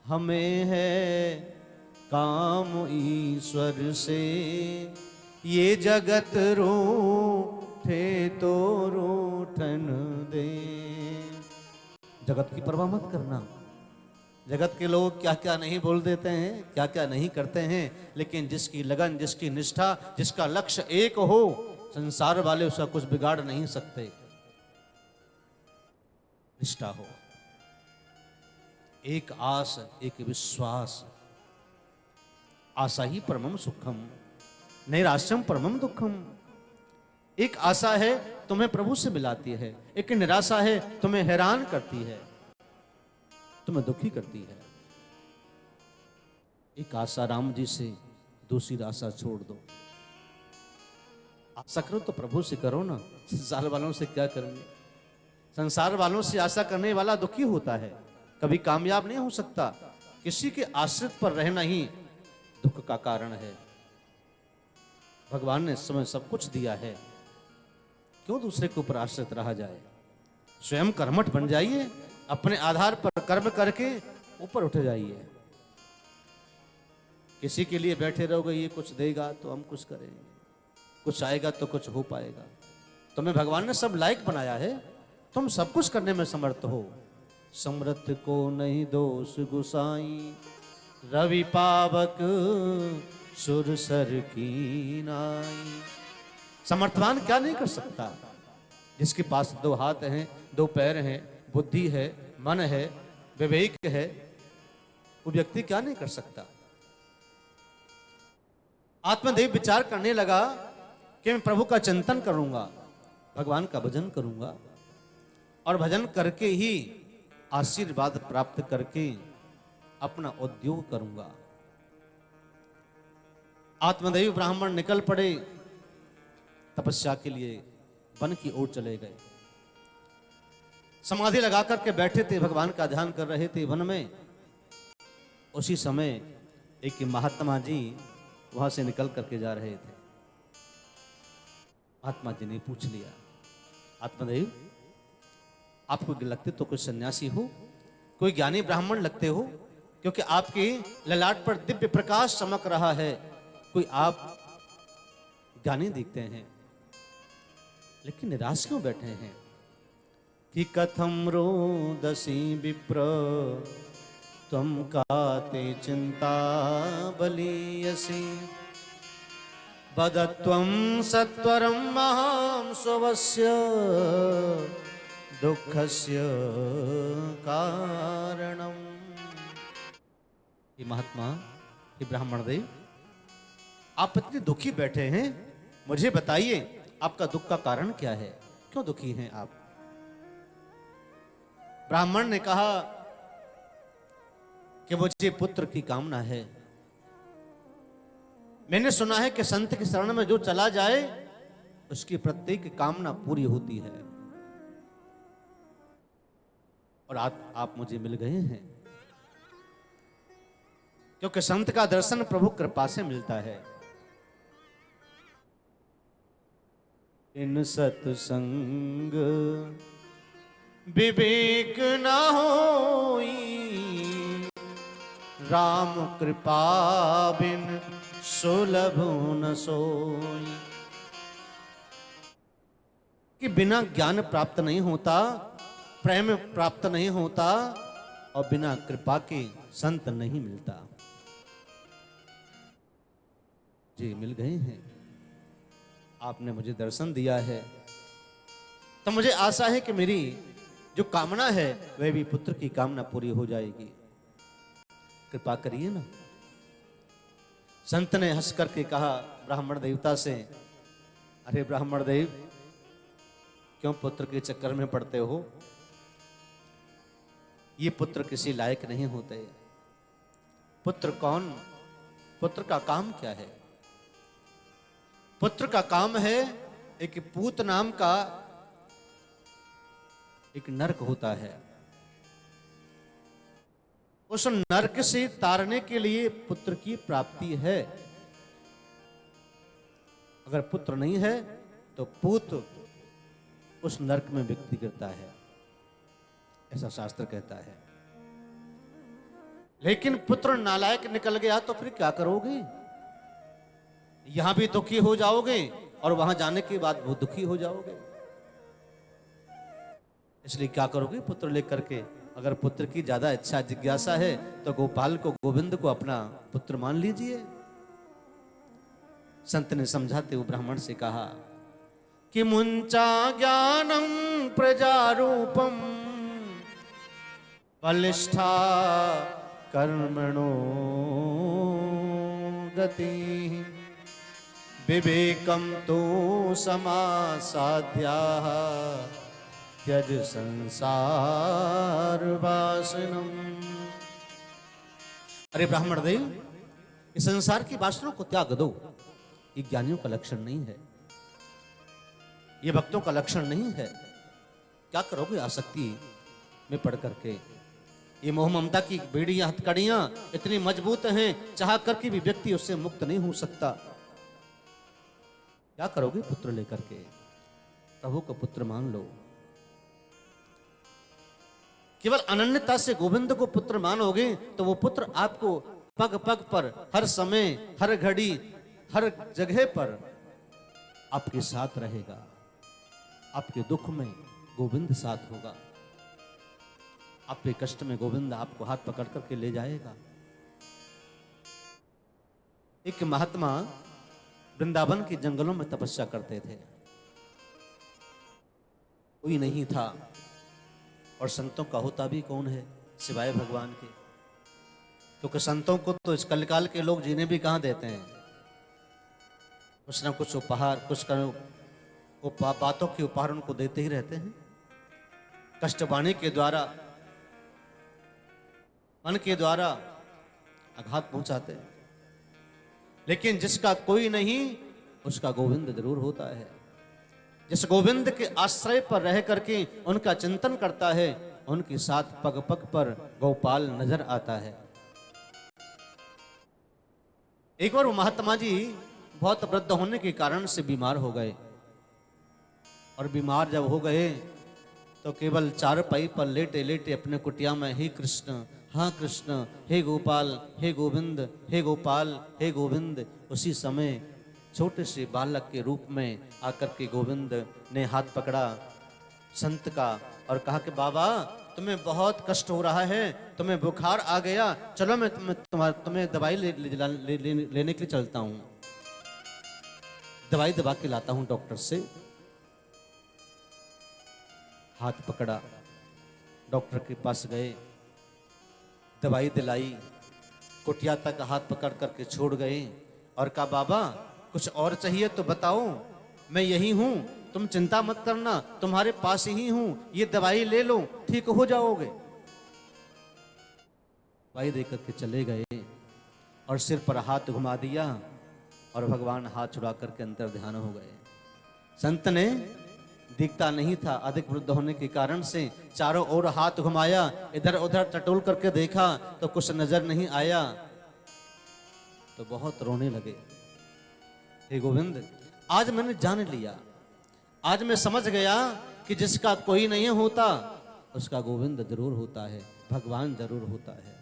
हमें है काम ईश्वर से, ये जगत रूठे तो रूठन दे। जगत की परवाह मत करना। जगत के लोग क्या क्या नहीं बोल देते हैं, क्या क्या नहीं करते हैं, लेकिन जिसकी लगन, जिसकी निष्ठा, जिसका लक्ष्य एक हो, संसार वाले उसका कुछ बिगाड़ नहीं सकते। निष्ठा हो, एक आस, एक विश्वास। आशा ही परमम सुखम, नैराश्यम परमम दुखम। एक आशा है तुम्हें प्रभु से मिलाती है, एक निराशा है तुम्हें हैरान करती है, तुम्हें दुखी करती है। एक आशा राम जी से, दूसरी आशा छोड़ दो। आशा करो तो प्रभु से करो ना, संसार वालों से क्या करेंगे। संसार वालों से आशा करने वाला दुखी होता है, कभी कामयाब नहीं हो सकता। किसी के आश्रित पर रहना ही दुख का कारण है। भगवान ने समय सब कुछ दिया है, क्यों दूसरे के ऊपर आश्रित रहा जाए। स्वयं कर्मठ बन जाइए, अपने आधार पर कर्म करके ऊपर उठ जाइए। किसी के लिए बैठे रहोगे, ये कुछ देगा तो हम कुछ करेंगे, कुछ आएगा तो कुछ हो पाएगा। तुम्हें भगवान ने सब लायक बनाया है, तुम सब कुछ करने में समर्थ हो। समर्थ को नहीं दोष गुसाई, रवि पावक सुरसर की नाई। समर्थवान क्या नहीं कर सकता। जिसके पास 2 हाथ हैं, 2 पैर हैं, बुद्धि है, मन है, विवेक है, वो व्यक्ति क्या नहीं कर सकता। आत्मदेव विचार करने लगा कि मैं प्रभु का चिंतन करूंगा, भगवान का भजन करूंगा, और भजन करके ही आशीर्वाद प्राप्त करके अपना उद्योग करूंगा। आत्मदेव ब्राह्मण निकल पड़े, तपस्या के लिए वन की ओर चले गए। समाधि लगा करके बैठे थे, भगवान का ध्यान कर रहे थे वन में। उसी समय एक महात्मा जी वहां से निकल करके जा रहे थे। महात्मा जी ने पूछ लिया, आत्मदेव आपको लगते तो कोई सन्यासी हो, कोई ज्ञानी ब्राह्मण लगते हो, क्योंकि आपके ललाट पर दिव्य प्रकाश चमक रहा है। कोई आप ज्ञानी दिखते हैं, लेकिन निराश क्यों बैठे हैं। कि कथम रोदसी विप्र त्वं काते चिंता बलीयसी, बदत्वं सत्वरं महां स्वस्य दुःखस्य कारणम्। ये महात्मा, ये ब्राह्मण देव, आप इतने दुखी बैठे हैं, मुझे बताइए आपका दुख का कारण क्या है, क्यों दुखी हैं आप। ब्राह्मण ने कहा कि मुझे पुत्र की कामना है। मैंने सुना है कि संत की शरण में जो चला जाए उसकी प्रत्येक कामना पूरी होती है, और आप मुझे मिल गए हैं, क्योंकि संत का दर्शन प्रभु कृपा से मिलता है। इन सत्संग विवेक न होई, राम कृपा बिन सुलभ न सोई। कि बिना ज्ञान प्राप्त नहीं होता, प्रेम प्राप्त नहीं होता, और बिना कृपा के संत नहीं मिलता। जी मिल गए हैं, आपने मुझे दर्शन दिया है, तो मुझे आशा है कि मेरी जो कामना है वह भी पुत्र की कामना पूरी हो जाएगी। कृपा करिए ना। संत ने हंस करके कहा ब्राह्मण देवता से, अरे ब्राह्मण देव, क्यों पुत्र के चक्कर में पड़ते हो? ये पुत्र किसी लायक नहीं होते। पुत्र कौन? पुत्र का काम क्या है? पुत्र का काम है, एक पूत नाम का एक नरक होता है, उस नरक से तारने के लिए पुत्र की प्राप्ति है। अगर पुत्र नहीं है तो पूत उस नरक में व्यक्ति गिरता है, ऐसा शास्त्र कहता है। लेकिन पुत्र नालायक निकल गया तो फिर क्या करोगे? यहां भी दुखी हो जाओगे और वहां जाने के बाद वो दुखी हो जाओगे। इसलिए क्या करोगे पुत्र लेकर के? अगर पुत्र की ज्यादा इच्छा जिज्ञासा है तो गोपाल को, गोविंद को अपना पुत्र मान लीजिए। संत ने समझाते हुए ब्राह्मण से कहा कि मुंचा ज्ञानम प्रजारूपम बलिष्ठा कर्मणो गति, विवेकम तो समासाध्या त्यज संसार वासनम। अरे ब्राह्मण देव, इस संसार की वासनाओं को त्याग दो। ये ज्ञानियों का लक्षण नहीं है, ये भक्तों का लक्षण नहीं है। क्या करोगे आसक्ति में पड़ करके? ये मोह ममता की बेड़ियां, हथकड़ियां इतनी मजबूत हैं, चाह करके भी व्यक्ति उससे मुक्त नहीं हो सकता। क्या करोगे पुत्र लेकर के? प्रभु को पुत्र मान लो। केवल अनन्यता से गोविंद को पुत्र मानोगे तो वो पुत्र आपको पग पग पर, हर समय, हर घड़ी, हर जगह पर आपके साथ रहेगा। आपके दुख में गोविंद साथ होगा, आपके कष्ट में गोविंद आपको हाथ पकड़ करके ले जाएगा। एक महात्मा वृंदावन के जंगलों में तपस्या करते थे, कोई नहीं था, और संतों का होता भी कौन है सिवाय भगवान के? क्योंकि संतों को तो इस कलकाल के लोग जीने भी कहां देते हैं। कुछ ना कुछ उपहार, कुछ बातों के उपहार उनको देते ही रहते हैं। कष्टवाणी के द्वारा, मन के द्वारा आघात पहुंचाते हैं। लेकिन जिसका कोई नहीं उसका गोविंद जरूर होता है। जिस गोविंद के आश्रय पर रह करके उनका चिंतन करता है, उनके साथ पग पग पर गोपाल नजर आता है। एक बार वो महात्मा जी बहुत वृद्ध होने के कारण से बीमार हो गए, और बीमार जब हो गए तो केवल चारपाई पर लेटे लेटे अपने कुटिया में हे कृष्ण, हाँ कृष्ण, हे गोपाल, हे गोविंद, हे गोपाल, हे गोविंद। उसी समय छोटे से बालक के रूप में आकर के गोविंद ने हाथ पकड़ा संत का और कहा कि बाबा, तुम्हें बहुत कष्ट हो रहा है, तुम्हें बुखार आ गया, चलो मैं तुम्हें दवाई लेने के लिए चलता हूं, दवाई दबा के लाता हूं डॉक्टर से। हाथ पकड़ा, डॉक्टर के पास गए, दवाई दिलाई, कुटिया तक हाथ पकड़ करके छोड़ गए और कहा बाबा कुछ और चाहिए तो बताओ, मैं यही हूं, तुम चिंता मत करना, तुम्हारे पास ही हूं, ये दवाई ले लो, ठीक हो जाओगे। दवाई देकर के चले गए और सिर पर हाथ घुमा दिया और भगवान हाथ छुड़ा करके अंतर ध्यान हो गए। संत ने दिखता नहीं था, अधिक वृद्ध होने के कारण से चारों ओर हाथ घुमाया, इधर उधर टटोल करके देखा तो कुछ नजर नहीं आया, तो बहुत रोने लगे। हे गोविंद, आज मैंने जान लिया, आज मैं समझ गया कि जिसका कोई नहीं होता उसका गोविंद जरूर होता है, भगवान जरूर होता है।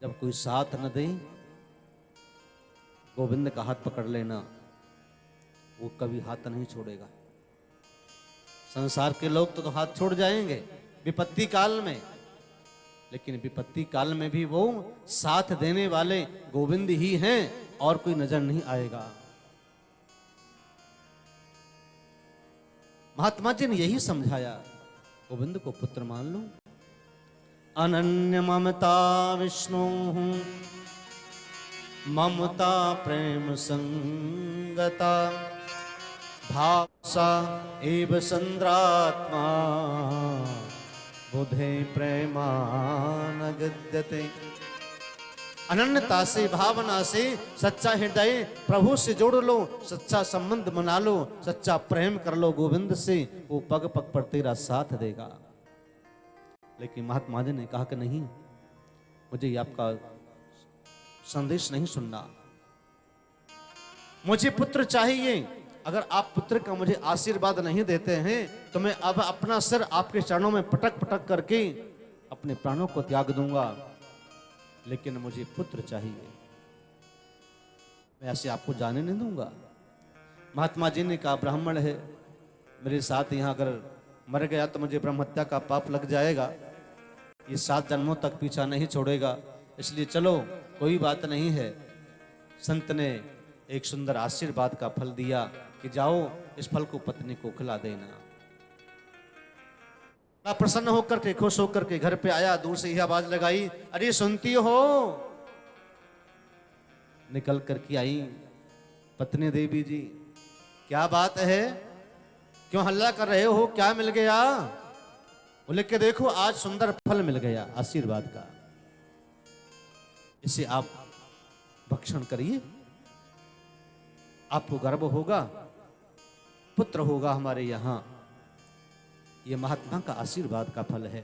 जब कोई साथ न दे, गोविंद का हाथ पकड़ लेना, वो कभी हाथ नहीं छोड़ेगा। संसार के लोग तो हाथ छोड़ जाएंगे विपत्ति काल में, लेकिन विपत्ति काल में भी वो साथ देने वाले गोविंद ही हैं और कोई नजर नहीं आएगा। महात्मा जी ने यही समझाया, गोविंद को पुत्र मान लो। अनन्य ममता विष्णु ममता प्रेम संगता भावसा एव संद्रात्मा बुधे प्रेमान गद्यते। अनन्यता से, भावना से, सच्चा हृदय प्रभु से जोड़ लो, सच्चा संबंध बना लो, सच्चा प्रेम कर लो गोविंद से, वो पग पग पर तेरा साथ देगा। लेकिन महात्मा जी ने कहा कि नहीं, मुझे ये आपका संदेश नहीं सुनना, मुझे पुत्र चाहिए। अगर आप पुत्र का मुझे आशीर्वाद नहीं देते हैं तो मैं अब अपना सिर आपके चरणों में पटक पटक करके अपने प्राणों को त्याग दूंगा, लेकिन मुझे पुत्र चाहिए, मैं ऐसे आपको जाने नहीं दूंगा। महात्मा जी ने कहा, ब्राह्मण है मेरे साथ, यहां अगर मर गया तो मुझे ब्रह्म हत्या का पाप लग जाएगा, ये 7 जन्मों तक पीछा नहीं छोड़ेगा, इसलिए चलो कोई बात नहीं है। संत ने एक सुंदर आशीर्वाद का फल दिया कि जाओ इस फल को पत्नी को खिला देना। बड़ा प्रसन्न होकर के, खुश होकर के घर पे आया, दूर से ही आवाज लगाई, अरे सुनती हो? निकल करके आई पत्नी देवी जी, क्या बात है, क्यों हल्ला कर रहे हो, क्या मिल गया? बोले कि देखो आज सुंदर फल मिल गया आशीर्वाद का, इसे आप भक्षण करिए, आपको गर्व होगा, पुत्र होगा हमारे यहां। यह महात्मा का आशीर्वाद का फल है।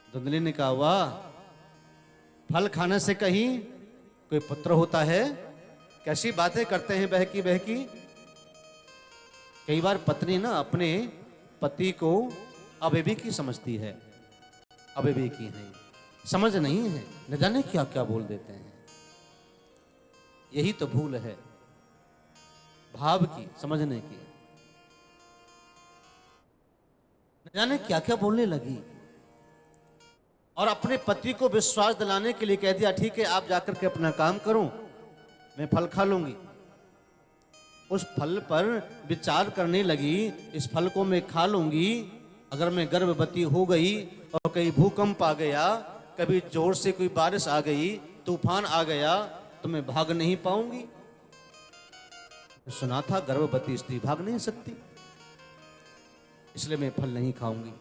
धुंधली ने कहा, वाह, फल खाने से कहीं कोई पुत्र होता है? कैसी बातें करते हैं बहकी बहकी। कई बार पत्नी ना अपने पति को अविवेकी समझती है, अविवेकी है, समझ नहीं है, न जाने क्या क्या बोल देते हैं। यही तो भूल है भाव की, समझने की। न जाने क्या क्या बोलने लगी और अपने पति को विश्वास दिलाने के लिए कह दिया, ठीक है आप जाकर के अपना काम करो, मैं फल खा लूंगी। उस फल पर विचार करने लगी, इस फल को मैं खा लूंगी, अगर मैं गर्भवती हो गई और कहीं भूकंप आ गया, कभी जोर से कोई बारिश आ गई, तूफान आ गया, तो मैं भाग नहीं पाऊंगी। सुना था गर्भवती स्त्री भाग नहीं सकती, इसलिए मैं फल नहीं खाऊंगी।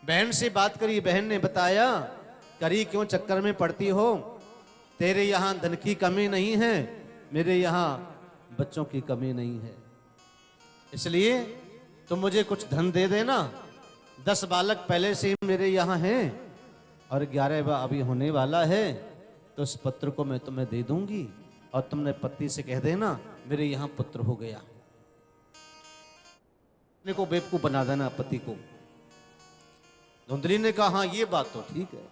बहन से बात करी, बहन ने बताया, करी क्यों चक्कर में पड़ती हो, तेरे यहां धन की कमी नहीं है, मेरे यहां बच्चों की कमी नहीं है, इसलिए तुम मुझे कुछ धन दे देना। 10 बालक पहले से मेरे यहां हैं और 11वां अभी होने वाला है, तो उस पुत्र को मैं तुम्हें दे दूंगी और तुमने पति से कह देना मेरे यहां पुत्र हो गया। अपने को बेवकूफ बना देना पति को। धुंधली ने कहा, हाँ ये बात तो ठीक है,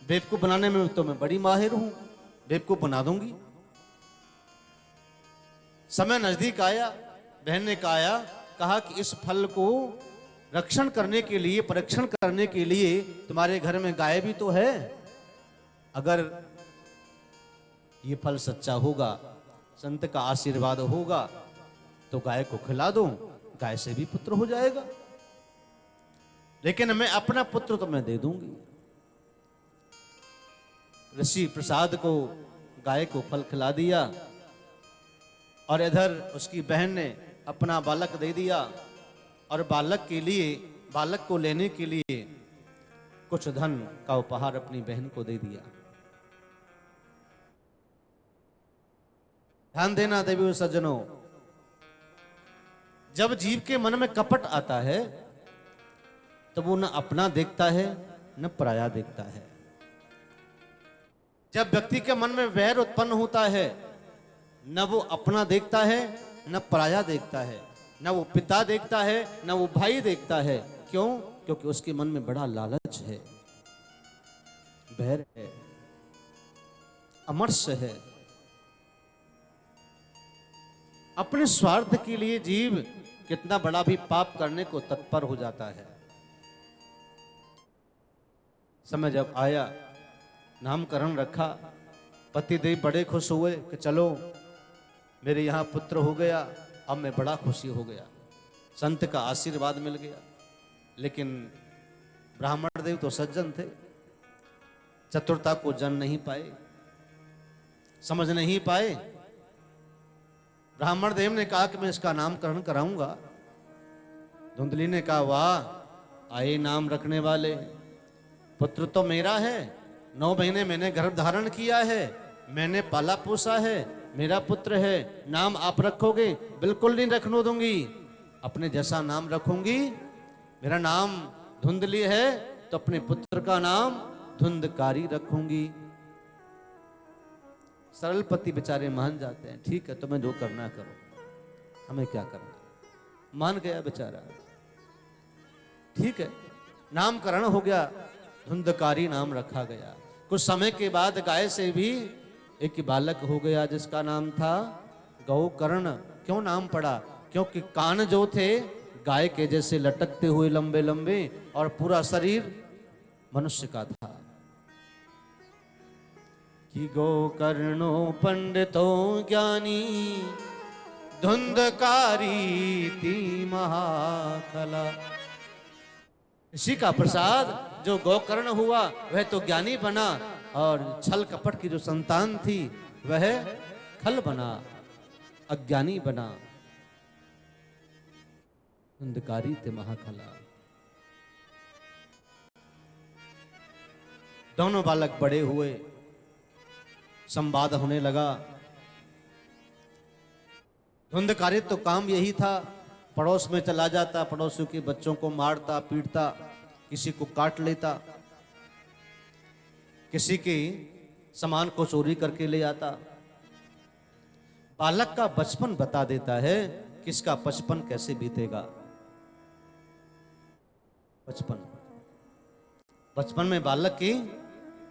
बेवकूफ बनाने में तो मैं बड़ी माहिर हूं, बेवकूफ बना दूंगी। समय नजदीक आया, बहन ने कहा कि इस फल को रक्षण करने के लिए, परीक्षण करने के लिए तुम्हारे घर में गाय भी तो है, अगर ये फल सच्चा होगा, संत का आशीर्वाद होगा, तो गाय को खिला दो, गाय से भी पुत्र हो जाएगा, लेकिन मैं अपना पुत्र तो मैं दे दूंगी। ऋषि प्रसाद को गाय को फल खिला दिया और इधर उसकी बहन ने अपना बालक दे दिया और बालक के लिए, बालक को लेने के लिए कुछ धन का उपहार अपनी बहन को दे दिया। ध्यान देना देवी सज्जनों, जब जीव के मन में कपट आता है तो वो न अपना देखता है न पराया देखता है। जब व्यक्ति के मन में वैर उत्पन्न होता है, न वो अपना देखता है न पराया देखता है, न वो पिता देखता है न वो भाई देखता है। क्यों? क्योंकि उसके मन में बड़ा लालच है, बैर है, अमर्ष है। अपने स्वार्थ के लिए जीव कितना बड़ा भी पाप करने को तत्पर हो जाता है। समय जब आया, नामकरण रखा, पतिदेव बड़े खुश हुए कि चलो मेरे यहाँ पुत्र हो गया, अब मैं बड़ा खुशी हो गया, संत का आशीर्वाद मिल गया। लेकिन ब्राह्मण देव तो सज्जन थे, चतुरता को जन नहीं पाए, समझ नहीं पाए। ब्राह्मण देव ने कहा कि मैं इसका नामकरण कराऊंगा। धुंधली ने कहा, वाह आए नाम रखने वाले, पुत्र तो मेरा है, 9 महीने मैंने गर्भ धारण किया है, मैंने पाला पोसा है, मेरा पुत्र है, नाम आप रखोगे? बिल्कुल नहीं रखने दूंगी, अपने जैसा नाम रखूंगी। मेरा नाम धुंधली है तो अपने पुत्र का नाम धुंधकारी रखूंगी। सरल पति बेचारे मान जाते हैं, ठीक है तुम्हें जो करना करो, हमें क्या करना। मान गया बेचारा, ठीक है, नामकरण हो गया, धुंधकारी नाम रखा गया। कुछ समय के बाद गाय से भी एक बालक हो गया जिसका नाम था गौकर्ण। क्यों नाम पड़ा? क्योंकि कान जो थे गाय के जैसे लटकते हुए लंबे लंबे, और पूरा शरीर मनुष्य का था। कि गोकर्णो पंडितो ज्ञानी, धुंधकारी ती महाकला। इसी का प्रसाद जो गोकर्ण हुआ वह तो ज्ञानी बना, और छल कपट की जो संतान थी वह खल बना, अज्ञानी बना। धुंधकारी थे महाकला। दोनों बालक बड़े हुए, संवाद होने लगा। धुंधकारी तो काम यही था, पड़ोस में चला जाता, पड़ोसियों के बच्चों को मारता पीटता, किसी को काट लेता, किसी के सामान को चोरी करके ले आता। बालक का बचपन बता देता है किसका बचपन कैसे बीतेगा। बचपन में बालक की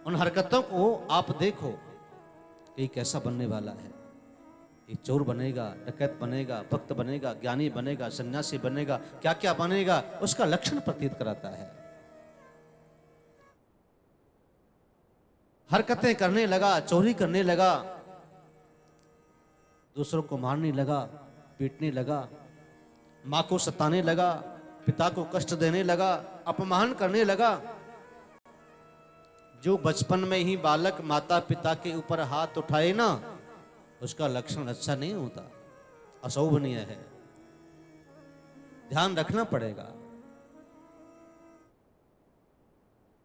उन हरकतों को आप देखो, ये कैसा बनने वाला है। ये चोर बनेगा, डकैत बनेगा, भक्त बनेगा, ज्ञानी बनेगा, सन्यासी बनेगा, क्या क्या बनेगा, उसका लक्षण प्रतीत कराता है। हरकतें करने लगा, चोरी करने लगा, दूसरों को मारने लगा, पीटने लगा, मां को सताने लगा, पिता को कष्ट देने लगा, अपमान करने लगा। जो बचपन में ही बालक माता पिता के ऊपर हाथ उठाए ना, उसका लक्षण अच्छा नहीं होता, अशोभनीय है, ध्यान रखना पड़ेगा।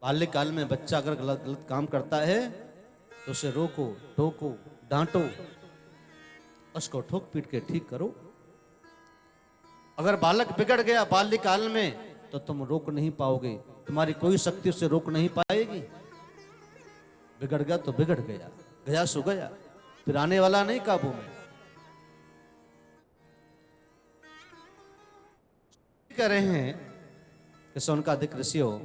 बाल्यकाल में बच्चा अगर गलत काम करता है तो उसे रोको, टोको, डांटो, उसको ठोक पीट के ठीक करो। अगर बालक बिगड़ गया बाल्यकाल में तो तुम रोक नहीं पाओगे, तुम्हारी कोई शक्ति उसे रोक नहीं पाएगी। बिगड़ गया तो बिगड़ गया, गया सो गया, फिर आने वाला नहीं काबू में। कह रहे हैं कि सोनकादिक ऋषियों,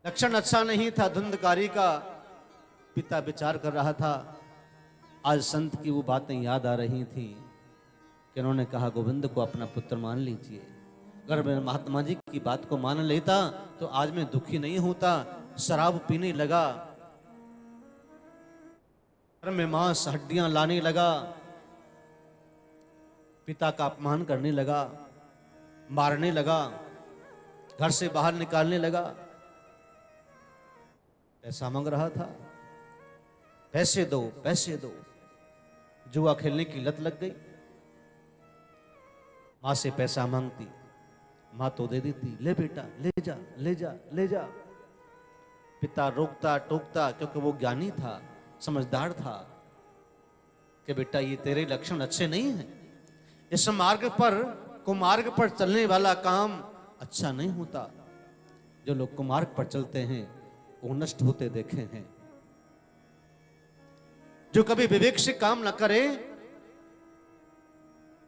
लक्षण अच्छा नहीं था धुंधकारी का। पिता विचार कर रहा था। आज संत की वो बातें याद आ रही थी कि उन्होंने कहा गोविंद को अपना पुत्र मान लीजिए। अगर मैं महात्मा जी की बात को मान लेता तो आज मैं दुखी नहीं होता। शराब पीने लगा, घर में मांस हड्डियां लाने लगा, पिता का अपमान करने लगा, मारने लगा, घर से बाहर निकालने लगा। पैसा मांग रहा था, पैसे दो पैसे दो। जुआ खेलने की लत लग गई, मां से पैसा मांगती, मां तो दे देती, ले बेटा ले जा ले जा ले जा। पिता रोकता टोकता, क्योंकि वो ज्ञानी था, समझदार था कि बेटा ये तेरे लक्षण अच्छे नहीं हैं, इस मार्ग पर कुमार्ग पर चलने वाला काम अच्छा नहीं होता। जो लोग कुमार्ग पर चलते हैं वो नष्ट होते देखे हैं। जो कभी विवेक से काम न करे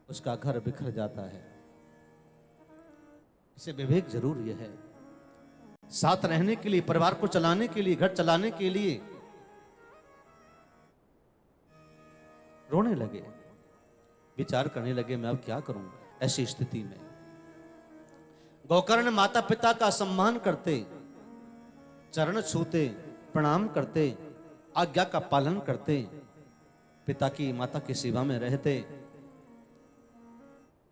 उसका घर बिखर जाता है। इसे विवेक जरूरी है। साथ रहने के लिए, परिवार को चलाने के लिए, घर चलाने के लिए रोने लगे, विचार करने लगे मैं अब क्या करूं। ऐसी स्थिति में गोकर्ण माता पिता का सम्मान करते, चरण छूते, प्रणाम करते, आज्ञा का पालन करते, पिता की माता की सेवा में रहते।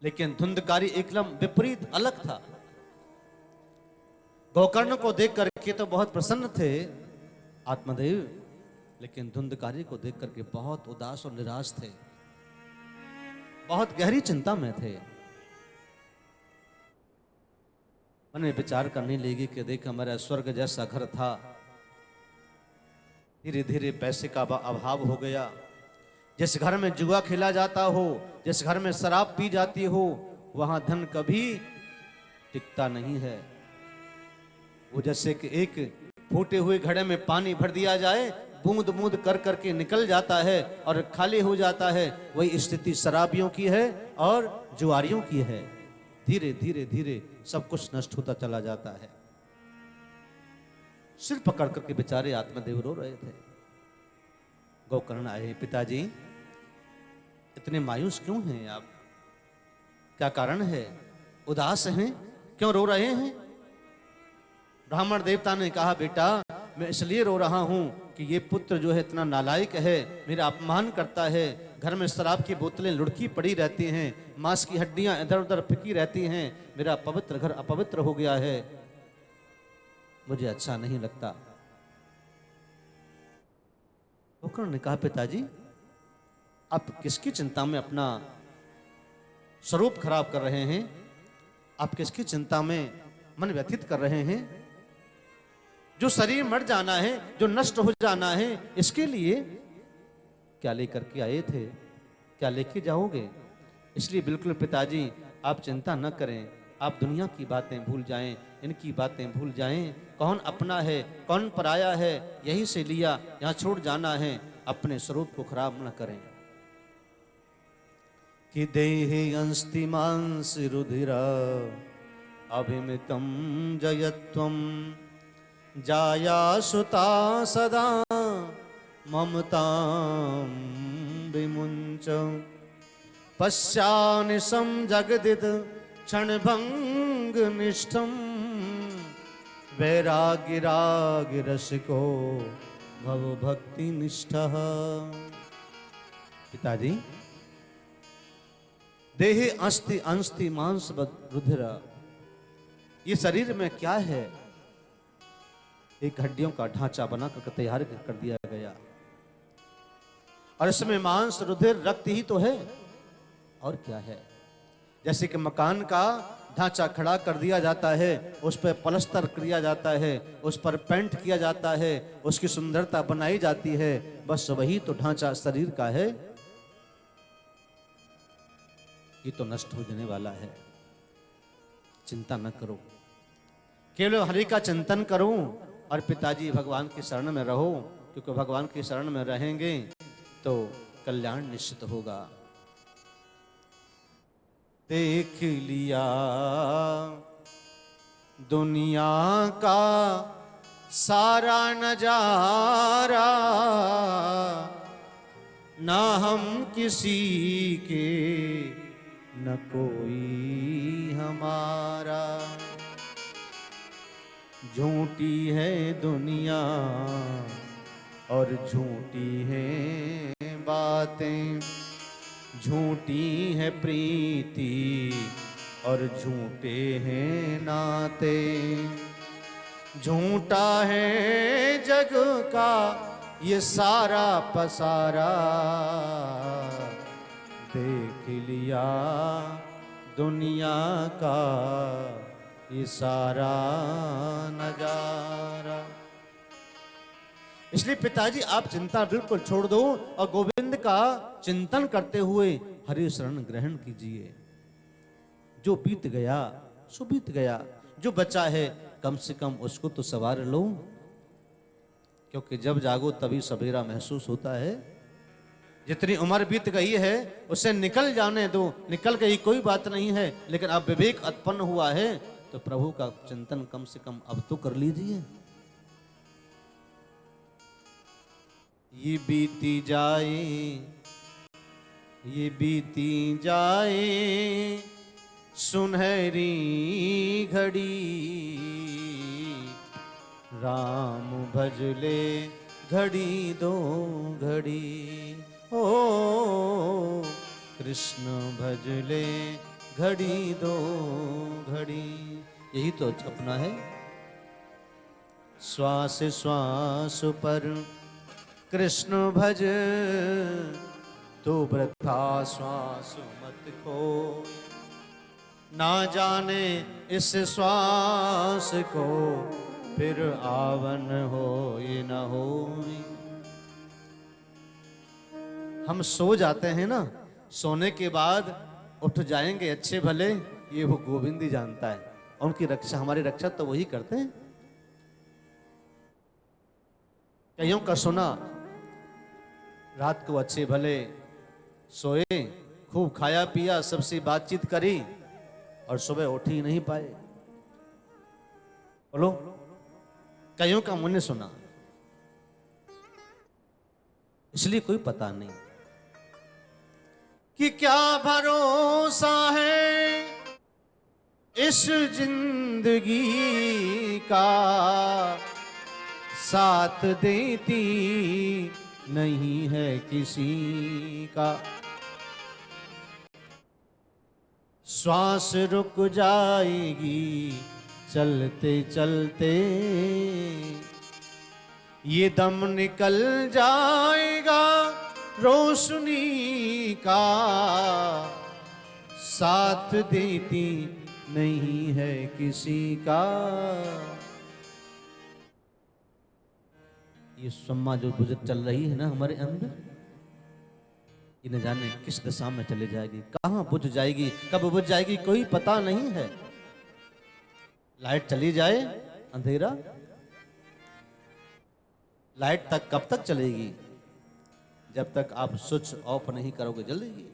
लेकिन धुंधकारी एकदम विपरीत अलग था। गोकर्ण को देख करके तो बहुत प्रसन्न थे आत्मदेव, लेकिन धुंधकारी को देख करके बहुत उदास और निराश थे, बहुत गहरी चिंता में थे। मैंने विचार करने लगी कि देख हमारा स्वर्ग जैसा घर था, धीरे धीरे पैसे का अभाव हो गया। जिस घर में जुआ खेला जाता हो, जिस घर में शराब पी जाती हो, वहां धन कभी टिकता नहीं है। वो जैसे कि एक फूटे हुए घड़े में पानी भर दिया जाए, बूंद बूंद कर करके निकल जाता है और खाली हो जाता है। वही स्थिति शराबियों की है और जुआरियों की है। धीरे धीरे धीरे सब कुछ नष्ट होता चला जाता है। सिर पकड़ करके बेचारे आत्मदेव रो रहे थे। गोकर्ण आए, पिताजी इतने मायूस क्यों हैं आप? क्या कारण है? उदास हैं? क्यों रो रहे हैं? ब्राह्मण देवता ने कहा, बेटा मैं इसलिए रो रहा हूं कि ये पुत्र जो है इतना नालायक है, मेरा अपमान करता है। घर में शराब की बोतलें लुढ़की पड़ी रहती हैं, मांस की हड्डियां इधर उधर फिकी रहती हैं। मेरा पवित्र घर अपवित्र हो गया है, मुझे अच्छा नहीं लगता। गोकर्ण ने कहा, पिताजी आप किसकी चिंता में अपना स्वरूप खराब कर रहे हैं? आप किसकी चिंता में मन व्यथित कर रहे हैं? जो शरीर मर जाना है, जो नष्ट हो जाना है, इसके लिए क्या लेकर के आए थे, क्या लेके जाओगे? इसलिए बिल्कुल पिताजी आप चिंता न करें, आप दुनिया की बातें भूल जाएं, इनकी बातें भूल जाएं। कौन अपना है, कौन पराया है, यही से लिया, यहाँ छोड़ जाना है। अपने स्वरूप को खराब न करें। कि देहे अंस्ति मांसि रुधिरा अभिमितम जयत्वम जाया सुता सदा ममतां विमुंच पश्यानिशं जगदिद क्षणभंग निष्ठम वैराग्य रसिको भव भक्ति निष्ठः। पिताजी देहे अस्ति अंस्ति मांस रुधिरा, ये शरीर में क्या है? एक हड्डियों का ढांचा बना कर तैयार कर दिया गया, और इसमें मांस रुधिर रक्त ही तो है, और क्या है? जैसे कि मकान का ढांचा खड़ा कर दिया जाता है, उस पर पलस्तर किया जाता है, उस पर पेंट किया जाता है, उसकी सुंदरता बनाई जाती है, बस वही तो ढांचा शरीर का है। ये तो नष्ट हो जाने वाला है, चिंता न करो, केवल हरि का चिंतन करो और पिताजी भगवान की शरण में रहो, क्योंकि भगवान की शरण में रहेंगे तो कल्याण निश्चित होगा। देख लिया दुनिया का सारा नजारा, ना हम किसी के न कोई हमारा। झूठी है दुनिया और झूठी है बातें, झूठी है प्रीति और झूठे हैं नाते। झूठा है जग का ये सारा पसारा, देख लिया दुनिया का ये सारा नजारा। इसलिए पिताजी आप चिंता बिल्कुल छोड़ दो और गोविंद का चिंतन करते हुए हरि शरण ग्रहण कीजिए। जो बीत गया सो बीत गया, जो बचा है कम से कम उसको तो सवार लो, क्योंकि जब जागो तभी सवेरा महसूस होता है। जितनी उम्र बीत गई है उसे निकल जाने दो, निकल गई कोई बात नहीं है, लेकिन अब विवेक उत्पन्न हुआ है तो प्रभु का चिंतन कम से कम अब तो कर लीजिए। ये बीती जाए, ये बीती जाए सुनहरी घड़ी, राम भजले घड़ी दो घड़ी, ओ कृष्ण भजले घड़ी दो घड़ी। यही तो अपना है। श्वास श्वास पर कृष्ण भज, तो वृथा श्वास मत खो, ना जाने इस श्वास को फिर आवन हो ये न हो। हम सो जाते हैं ना, सोने के बाद उठ जाएंगे अच्छे भले, ये वो गोविंद ही जानता है। उनकी रक्षा, हमारी रक्षा तो वही करते हैं। कईयों का सुना, रात को अच्छे भले सोए, खूब खाया पिया, सबसे बातचीत करी और सुबह उठ ही नहीं पाए। बोलो, कईयों का मैंने सुना, इसलिए कोई पता नहीं कि क्या भरोसा है इस जिंदगी का, साथ देती नहीं है किसी का। श्वास रुक जाएगी चलते चलते, ये दम निकल जाएगा रोशनी का, साथ देती नहीं है किसी का। ये सम्मा जो गुजर चल रही है ना हमारे अंदर, ये न जाने किस दिशा में चले जाएगी, कहां बुझ जाएगी, कब बुझ जाएगी, कोई पता नहीं है। लाइट चली जाए, अंधेरा, लाइट तक कब तक चलेगी? जब तक आप स्विच ऑफ नहीं करोगे जलेगी।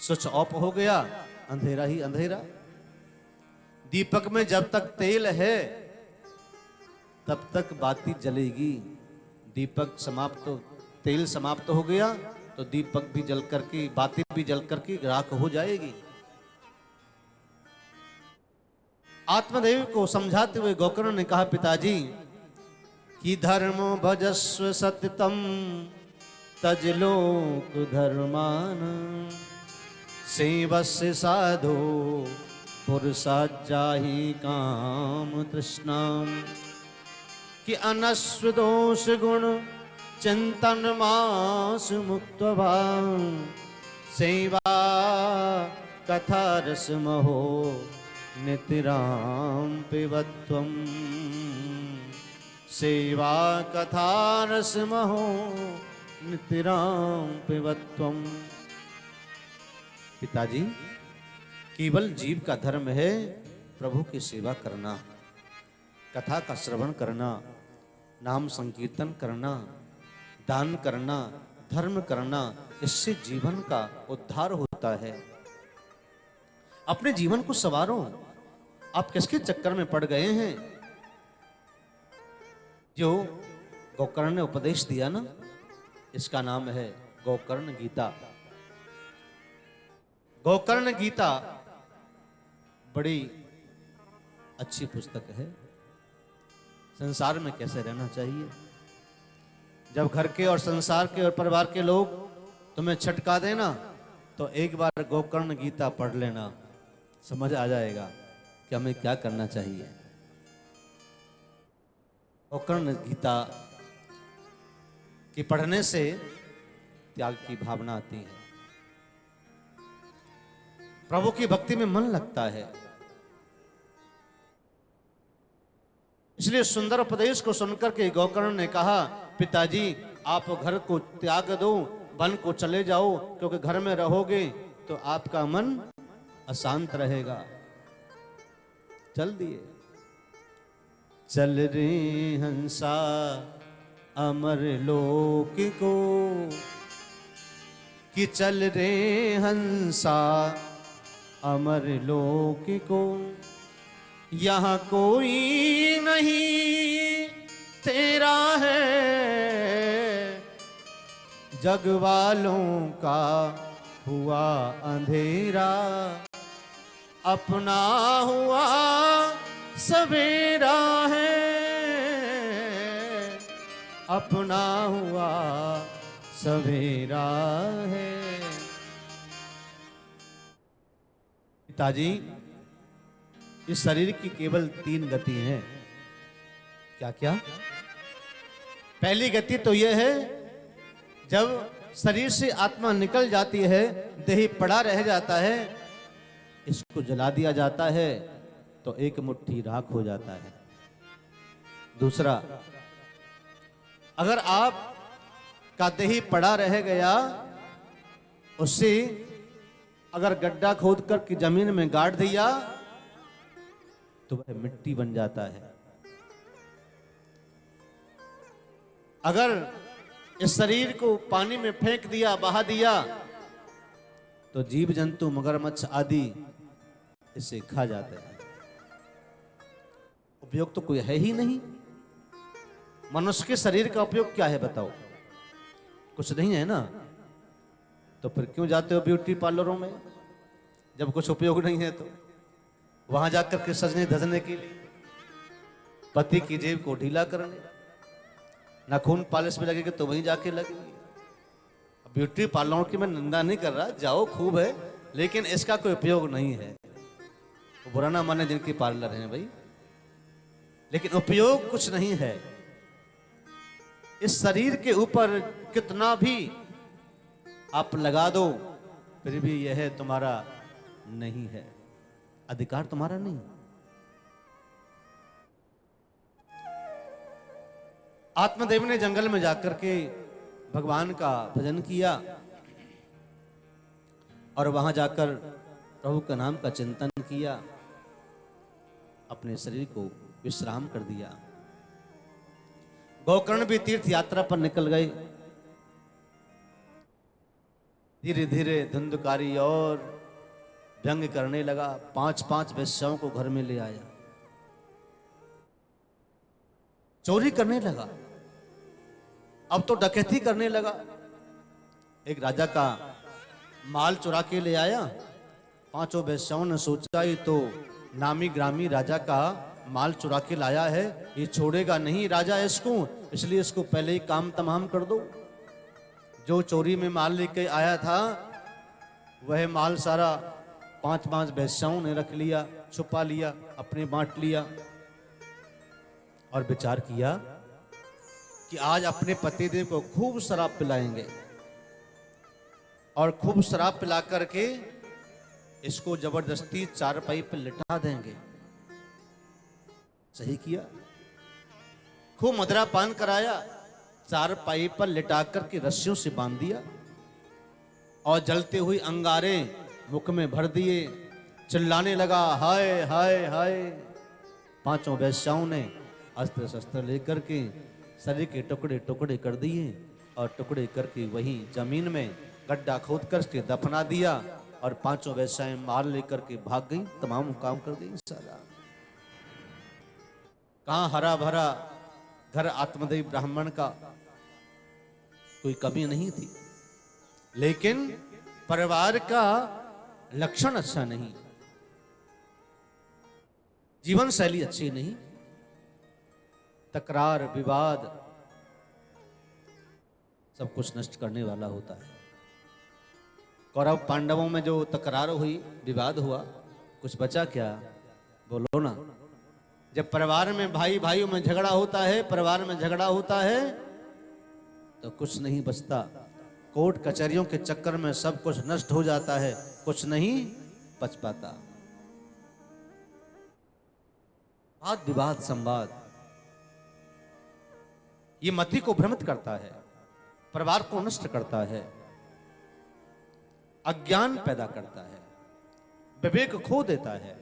स्विच ऑफ हो गया, अंधेरा ही अंधेरा। दीपक में जब तक तेल है तब तक बाती जलेगी। दीपक समाप्त, तो तेल समाप्त हो गया तो दीपक भी जल करके, बाती भी जल करके राख हो जाएगी। आत्मदेव को समझाते हुए गोकर्ण ने कहा, पिताजी कि धर्म भजस्व सत्यतम तज लोक धर्मान, सेवस्य साधो पुरुषाजाहि काम तृष्णाम, कि अनस्व दोष गुण चिंतन मास मुक्त भाव, सेवा कथा रस महो नितिराम पिबत्वम, सेवा कथा रस महो नितिराम पिबत्वम। पिताजी, केवल जीव का धर्म है प्रभु की सेवा करना, कथा का श्रवण करना, नाम संकीर्तन करना, दान करना, धर्म करना। इससे जीवन का उद्धार होता है। अपने जीवन को संवारो। आप किसके चक्कर में पड़ गए हैं? जो गोकर्ण ने उपदेश दिया ना, इसका नाम है गोकर्ण गीता। गोकर्ण गीता बड़ी अच्छी पुस्तक है। संसार में कैसे रहना चाहिए। जब घर के और संसार के और परिवार के लोग तुम्हें छटका देना तो एक बार गोकर्ण गीता पढ़ लेना, समझ आ जाएगा कि हमें क्या करना चाहिए। गोकर्ण गीता के पढ़ने से त्याग की भावना आती है, प्रभु की भक्ति में मन लगता है। इसलिए सुंदर उपदेश को सुनकर के गोकर्ण ने कहा, पिताजी आप घर को त्याग दो, वन को चले जाओ, क्योंकि घर में रहोगे तो आपका मन अशांत रहेगा। चल दिए। चल रे हंसा अमर लोक को, कि चल रे हंसा अमर लोक को, यहाँ कोई नहीं तेरा है, जग वालों का हुआ अंधेरा, अपना हुआ सवेरा है, अपना हुआ सवेरा है। पिताजी, इस शरीर की केवल 3 गति हैं। क्या क्या? पहली गति तो यह है, जब शरीर से आत्मा निकल जाती है, देह पड़ा रह जाता है, इसको जला दिया जाता है तो एक मुट्ठी राख हो जाता है। दूसरा, अगर आप का देह पड़ा रह गया, उससे अगर गड्ढा खोद कर की जमीन में गाड़ दिया तो वह मिट्टी बन जाता है। अगर इस शरीर को पानी में फेंक दिया, बहा दिया, तो जीव जंतु मगरमच्छ आदि इसे खा जाते हैं। उपयोग तो कोई है ही नहीं। मनुष्य के शरीर का उपयोग क्या है बताओ? कुछ नहीं है ना। तो फिर क्यों जाते हो ब्यूटी पार्लरों में, जब कुछ उपयोग नहीं है? तो वहां जाकर के सजने धजने के लिए, पति की जेब को ढीला करने, नाखून पालिश में लगेगा तो वहीं जाके लगेगी। ब्यूटी पार्लरों की मैं निंदा नहीं कर रहा, जाओ खूब है, लेकिन इसका कोई उपयोग नहीं है। वो बुरा ना माने जिनके पार्लर हैं भाई, लेकिन उपयोग कुछ नहीं है। इस शरीर के ऊपर कितना भी आप लगा दो, फिर भी यह तुम्हारा नहीं है, अधिकार तुम्हारा नहीं। आत्मदेव ने जंगल में जाकर के भगवान का भजन किया और वहां जाकर प्रभु का नाम का चिंतन किया, अपने शरीर को विश्राम कर दिया। गोकर्ण भी तीर्थ यात्रा पर निकल गए। धीरे धीरे धुंधकारी और व्यंग करने लगा। 5-5 वेश्याओं को घर में ले आया, चोरी करने लगा, अब तो डकैती करने लगा। एक राजा का माल चुरा के ले आया। 5 वेश्याओं ने सोचा ये तो नामी ग्रामी राजा का माल चुरा के लाया है, ये छोड़ेगा नहीं राजा इसको, इसलिए इसको पहले ही काम तमाम कर दो। जो चोरी में माल लेके आया था वह माल सारा 5-5 वेश्याओं ने रख लिया, छुपा लिया, अपने बांट लिया और विचार किया कि आज अपने पतिदेव को खूब शराब पिलाएंगे और खूब शराब पिला करके इसको जबरदस्ती चारपाई पर लिटा देंगे। सही किया, खूब मदिरा पान कराया, चारपाई पर लिटा करके रस्सियों से बांध दिया और जलते हुए अंगारे मुख में भर दिए। चिल्लाने लगा, हाय हाय हाय। 5 वेश्याओं ने अस्त्र शस्त्र लेकर के शरीर के टुकड़े टुकड़े कर दिए और टुकड़े करके वहीं जमीन में गड्ढा खोद कर के दफना दिया और 5 वेश्याएं मार लेकर के भाग गई, तमाम काम कर गई। सारा कहां हरा भरा घर आत्मदेव ब्राह्मण का, कोई कमी नहीं थी, लेकिन परिवार का लक्षण अच्छा नहीं, जीवन शैली अच्छी नहीं, तकरार विवाद सब कुछ नष्ट करने वाला होता है। कौरव पांडवों में जो तकरार हुई, विवाद हुआ, कुछ बचा क्या? बोलो ना। जब परिवार में भाई भाइयों में झगड़ा होता है, परिवार में झगड़ा होता है तो कुछ नहीं बचता। कोर्ट कचहरियों के चक्कर में सब कुछ नष्ट हो जाता है, कुछ नहीं बच पाता। वाद विवाद संवाद ये मति को भ्रमित करता है, परिवार को नष्ट करता है, अज्ञान पैदा करता है, विवेक खो देता है।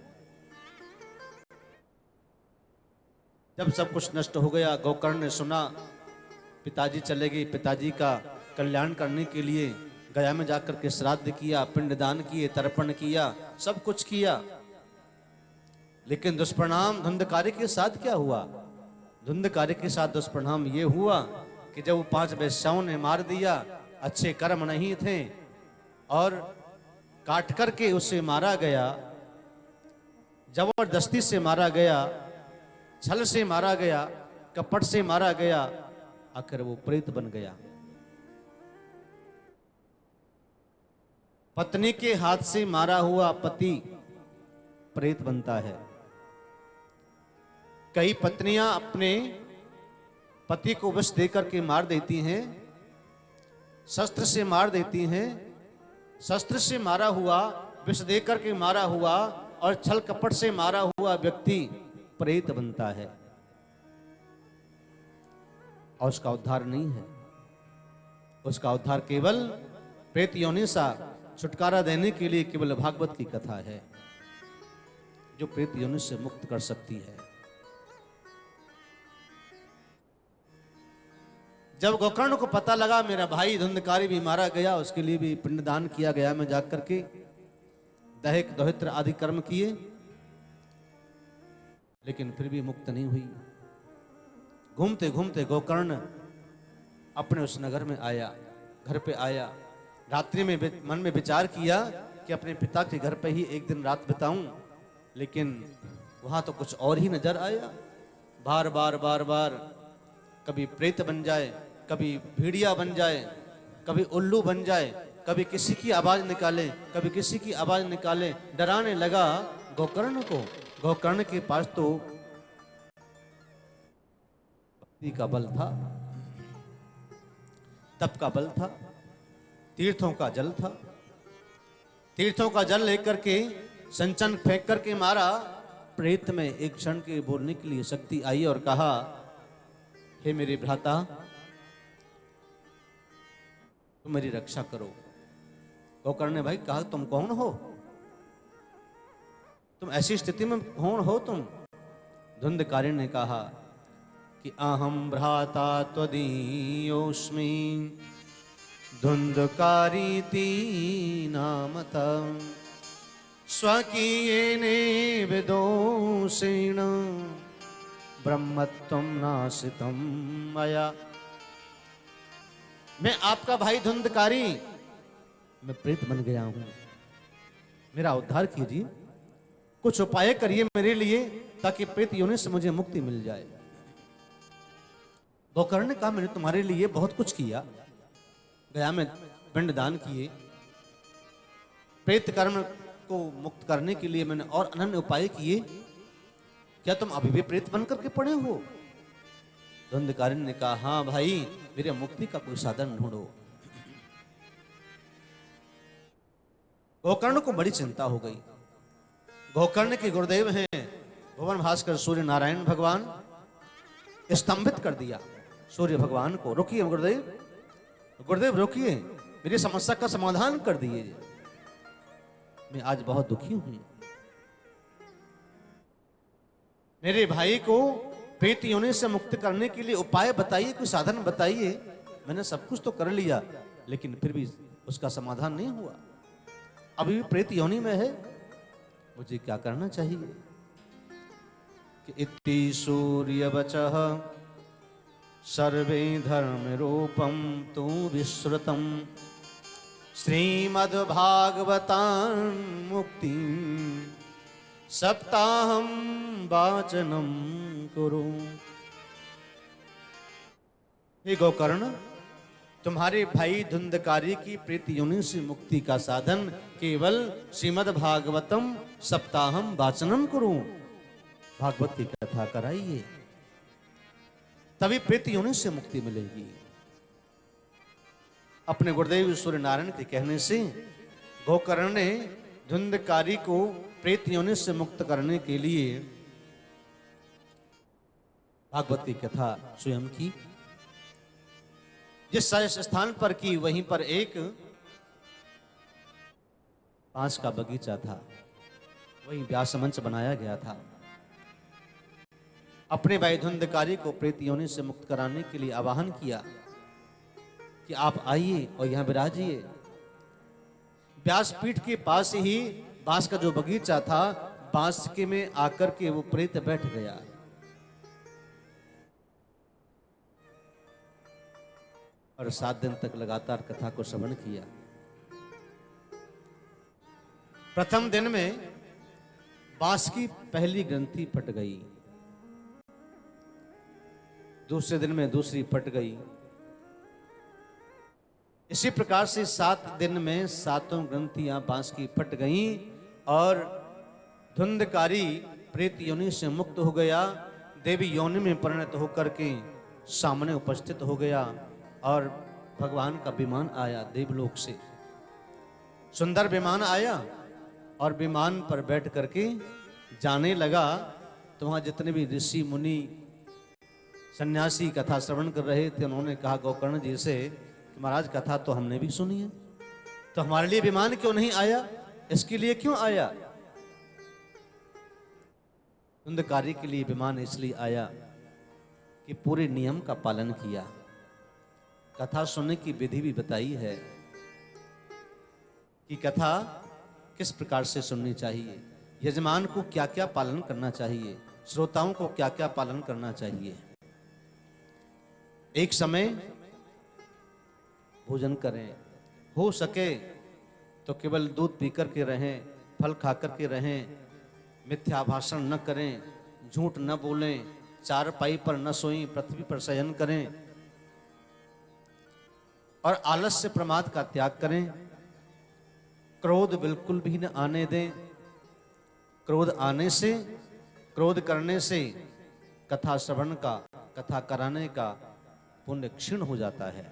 जब सब कुछ नष्ट हो गया, गोकर्ण ने सुना पिताजी चले गए, पिताजी का कल्याण करने के लिए गया में जाकर के श्राद्ध किया, पिंडदान किए, तर्पण किया, सब कुछ किया, लेकिन दुष्परिणाम धुंधकारी के साथ क्या हुआ? धुंधकारी के साथ दुष्परिणाम ये हुआ कि जब वो 5 वेश्याओं ने मार दिया, अच्छे कर्म नहीं थे और काट करके उसे मारा गया, जबरदस्ती से मारा गया, छल से मारा गया, कपट से मारा गया, आखिर वो प्रेत बन गया। पत्नी के हाथ से मारा हुआ पति प्रेत बनता है। कई पत्नियां अपने पति को विष देकर के मार देती हैं, शस्त्र से मार देती हैं। शस्त्र से मारा हुआ, विष देकर के मारा हुआ और छल कपट से मारा हुआ व्यक्ति प्रेत बनता है और उसका उद्धार नहीं है। उसका उद्धार केवल प्रेत योनि सा छुटकारा देने के लिए केवल भागवत की कथा है जो प्रेत योनि से मुक्त कर सकती है। जब गोकर्ण को पता लगा मेरा भाई धुंधकारी भी मारा गया, उसके लिए भी पिंडदान किया गया में जाकर के, दैहिक दोहित्र आदि कर्म किए, लेकिन फिर भी मुक्त नहीं हुई। घूमते घूमते गोकर्ण अपने उस नगर में आया, घर पे आया। रात्रि में मन में विचार किया कि अपने पिता के घर पे ही एक दिन रात बिताऊं, लेकिन वहां तो कुछ और ही नजर आया। बार बार बार बार कभी प्रेत बन जाए, कभी भेड़िया बन जाए, कभी उल्लू बन जाए, कभी किसी की आवाज निकाले, कभी किसी की आवाज निकाले। डराने लगा गोकर्ण को। गोकर्ण के पास तो भक्ति का बल था, तप का बल था, तीर्थों का जल था। तीर्थों का जल लेकर के संचन फेंक करके मारा, प्रेत में एक क्षण के बोलने के लिए शक्ति आई और कहा, हे मेरे भ्राता, तुम मेरी रक्षा करो। गोकर्ण ने भाई कहा, तुम कौन हो? तुम ऐसी स्थिति में कौन हो तुम? धुंधकारी ने कहा कि अहम भ्राता त्वदीयोस्मि धुंधकारीति नामतः स्वकीयेने विदोषेण ब्रह्मत्वं नाशितं मया। मैं आपका भाई धुंधकारी, मैं प्रेत बन गया हूं, मेरा उद्धार कीजिए, कुछ उपाय करिए मेरे लिए ताकि प्रेत योनि से मुझे मुक्ति मिल जाए। गोकर्ण ने कहा, मैंने तुम्हारे लिए बहुत कुछ किया, गया में पिंडदान किए, प्रेत कर्म को मुक्त करने के लिए मैंने और अनन्य उपाय किए, क्या तुम अभी भी प्रेत बनकर के पड़े हो? धुंधकारी ने कहा, हाँ भाई, मेरे मुक्ति का कोई साधन ढूंढो। गोकर्ण को बड़ी चिंता हो गई। गोकर्ण के गुरुदेव हैं भुवन भास्कर सूर्य नारायण भगवान, स्तंभित कर दिया सूर्य भगवान को। रोकिए गुरुदेव, गुरुदेव रोकिए, मेरी समस्या का समाधान कर दिए, मैं आज बहुत दुखी हूं। मेरे भाई को प्रेत योनि से मुक्त करने के लिए उपाय बताइए, कोई साधन बताइए। मैंने सब कुछ तो कर लिया, लेकिन फिर भी उसका समाधान नहीं हुआ, अभी भी प्रेत योनि में है, मुझे क्या करना चाहिए? कि इति सूर्यवचः सर्वे धर्म रूपम तु विश्रुतम श्रीमद्भागवतां मुक्ति सप्ताहं वाचनम कुरु। हे गोकर्ण, तुम्हारे भाई धुंधकारी की प्रेत योनि से मुक्ति का साधन केवल श्रीमद्भागवतम सप्ताहम वाचनम कुरु, भागवत की कथा कराइए, तभी प्रेत योनि से मुक्ति मिलेगी। अपने गुरुदेव सूर्य नारायण के कहने से गोकर्ण ने धुंधकारी को प्रेत योनि से मुक्त करने के लिए भागवत की कथा स्वयं की। जिस स्थान पर की वहीं पर एक बांस का बगीचा था, वहीं व्यास मंच बनाया गया था। अपने भाई धुंधकारी को प्रेत योनि से मुक्त कराने के लिए आवाहन किया कि आप आइए और यहां विराजिए। व्यासपीठ के पास ही बांस का जो बगीचा था, बांस के में आकर के वो प्रेत बैठ गया। और 7 दिन तक लगातार कथा को श्रवण किया। प्रथम दिन में बांस की पहली ग्रंथि फट गई, दूसरे दिन में दूसरी फट गई। इसी प्रकार से 7 दिन में 7 ग्रंथियां बांस की फट गईं और धुंधकारी प्रेत योनि से मुक्त हो गया, देवी योनि में परिणत होकर के सामने उपस्थित हो गया और भगवान का विमान आया देवलोक से। सुंदर विमान आया और विमान पर बैठ करके जाने लगा। तो वहां जितने भी ऋषि मुनि सन्यासी कथा श्रवण कर रहे थे, उन्होंने कहा गोकर्ण जी से कि महाराज कथा तो हमने भी सुनी है, तो हमारे लिए विमान क्यों नहीं आया, इसके लिए क्यों आया? धुंधकारी के लिए विमान इसलिए आया कि पूरे नियम का पालन किया। कथा सुनने की विधि भी बताई है कि कथा किस प्रकार से सुननी चाहिए, यजमान को क्या क्या पालन करना चाहिए, श्रोताओं को क्या क्या पालन करना चाहिए। एक समय भोजन करें, हो सके तो केवल दूध पीकर के रहें, फल खाकर के रहें, मिथ्या भाषण न करें, झूठ न बोलें, चारपाई पर न सोएं, पृथ्वी पर शयन करें और आलस्य प्रमाद का त्याग करें। क्रोध बिल्कुल भी न आने दें। क्रोध आने से, क्रोध करने से कथा श्रवण का, कथा कराने का पुण्य क्षीण हो जाता है।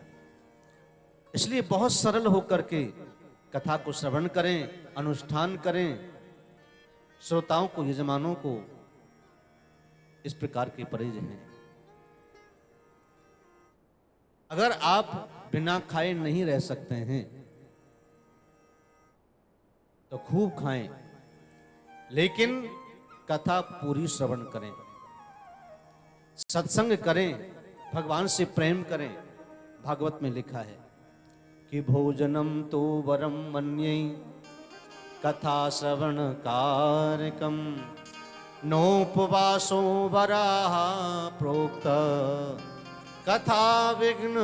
इसलिए बहुत सरल होकर के कथा को श्रवण करें, अनुष्ठान करें, श्रोताओं को, यजमानों को इस प्रकार के परिज हैं। अगर आप बिना खाए नहीं रह सकते हैं तो खूब खाएं, लेकिन कथा पूरी श्रवण करें, सत्संग करें, भगवान से प्रेम करें। भागवत में लिखा है कि भोजनम तो वरम मन्ये कथा श्रवण कारकम नोपवासो वराह प्रोक्त कथा विघ्न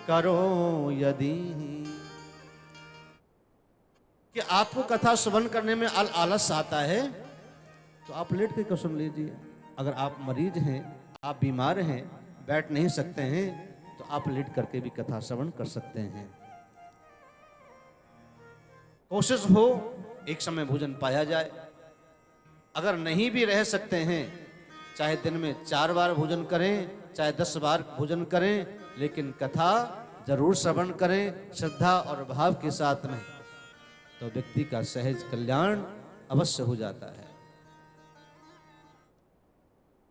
करो यदि। कि आपको कथा श्रवण करने में आलस आता है तो आप लेट के सुन लीजिए। अगर आप मरीज हैं, आप बीमार हैं, बैठ नहीं सकते हैं, तो आप लेट करके भी कथा श्रवण कर सकते हैं। कोशिश हो एक समय भोजन पाया जाए। अगर नहीं भी रह सकते हैं, चाहे दिन में 4 बार भोजन करें, चाहे 10 बार भोजन करें, लेकिन कथा जरूर श्रवण करें श्रद्धा और भाव के साथ में, तो व्यक्ति का सहज कल्याण अवश्य हो जाता है।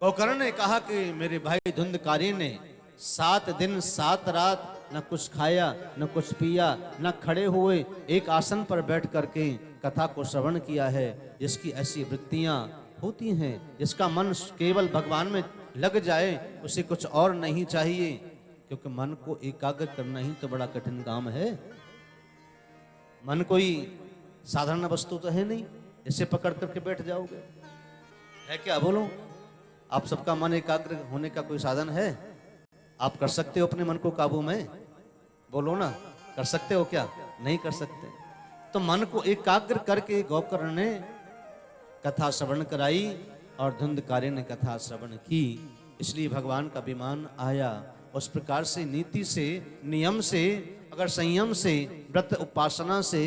गोकर्ण ने कहा कि मेरे भाई धुंधकारी ने 7 दिन 7 रात न कुछ खाया, न कुछ पिया, न खड़े हुए, एक आसन पर बैठ करके कथा को श्रवण किया है। जिसकी ऐसी वृत्तियां होती हैं, जिसका मन केवल भगवान में लग जाए, उसे कुछ और नहीं चाहिए, क्योंकि मन को एकाग्र करना ही तो बड़ा कठिन काम है। मन कोई साधारण वस्तु तो है नहीं, इसे पकड़ करके बैठ जाओगे, है क्या? बोलो, आप सबका मन एकाग्र होने का कोई साधन है? आप कर सकते हो अपने मन को काबू में? बोलो ना, कर सकते हो क्या? नहीं कर सकते। तो मन को एकाग्र करके गोकर्ण ने कथा श्रवण कराई और धुंधकारी ने कथा श्रवण की। इसलिए भगवान का विमान आया। उस प्रकार से नीति से, नियम से, अगर संयम से, व्रत उपासना से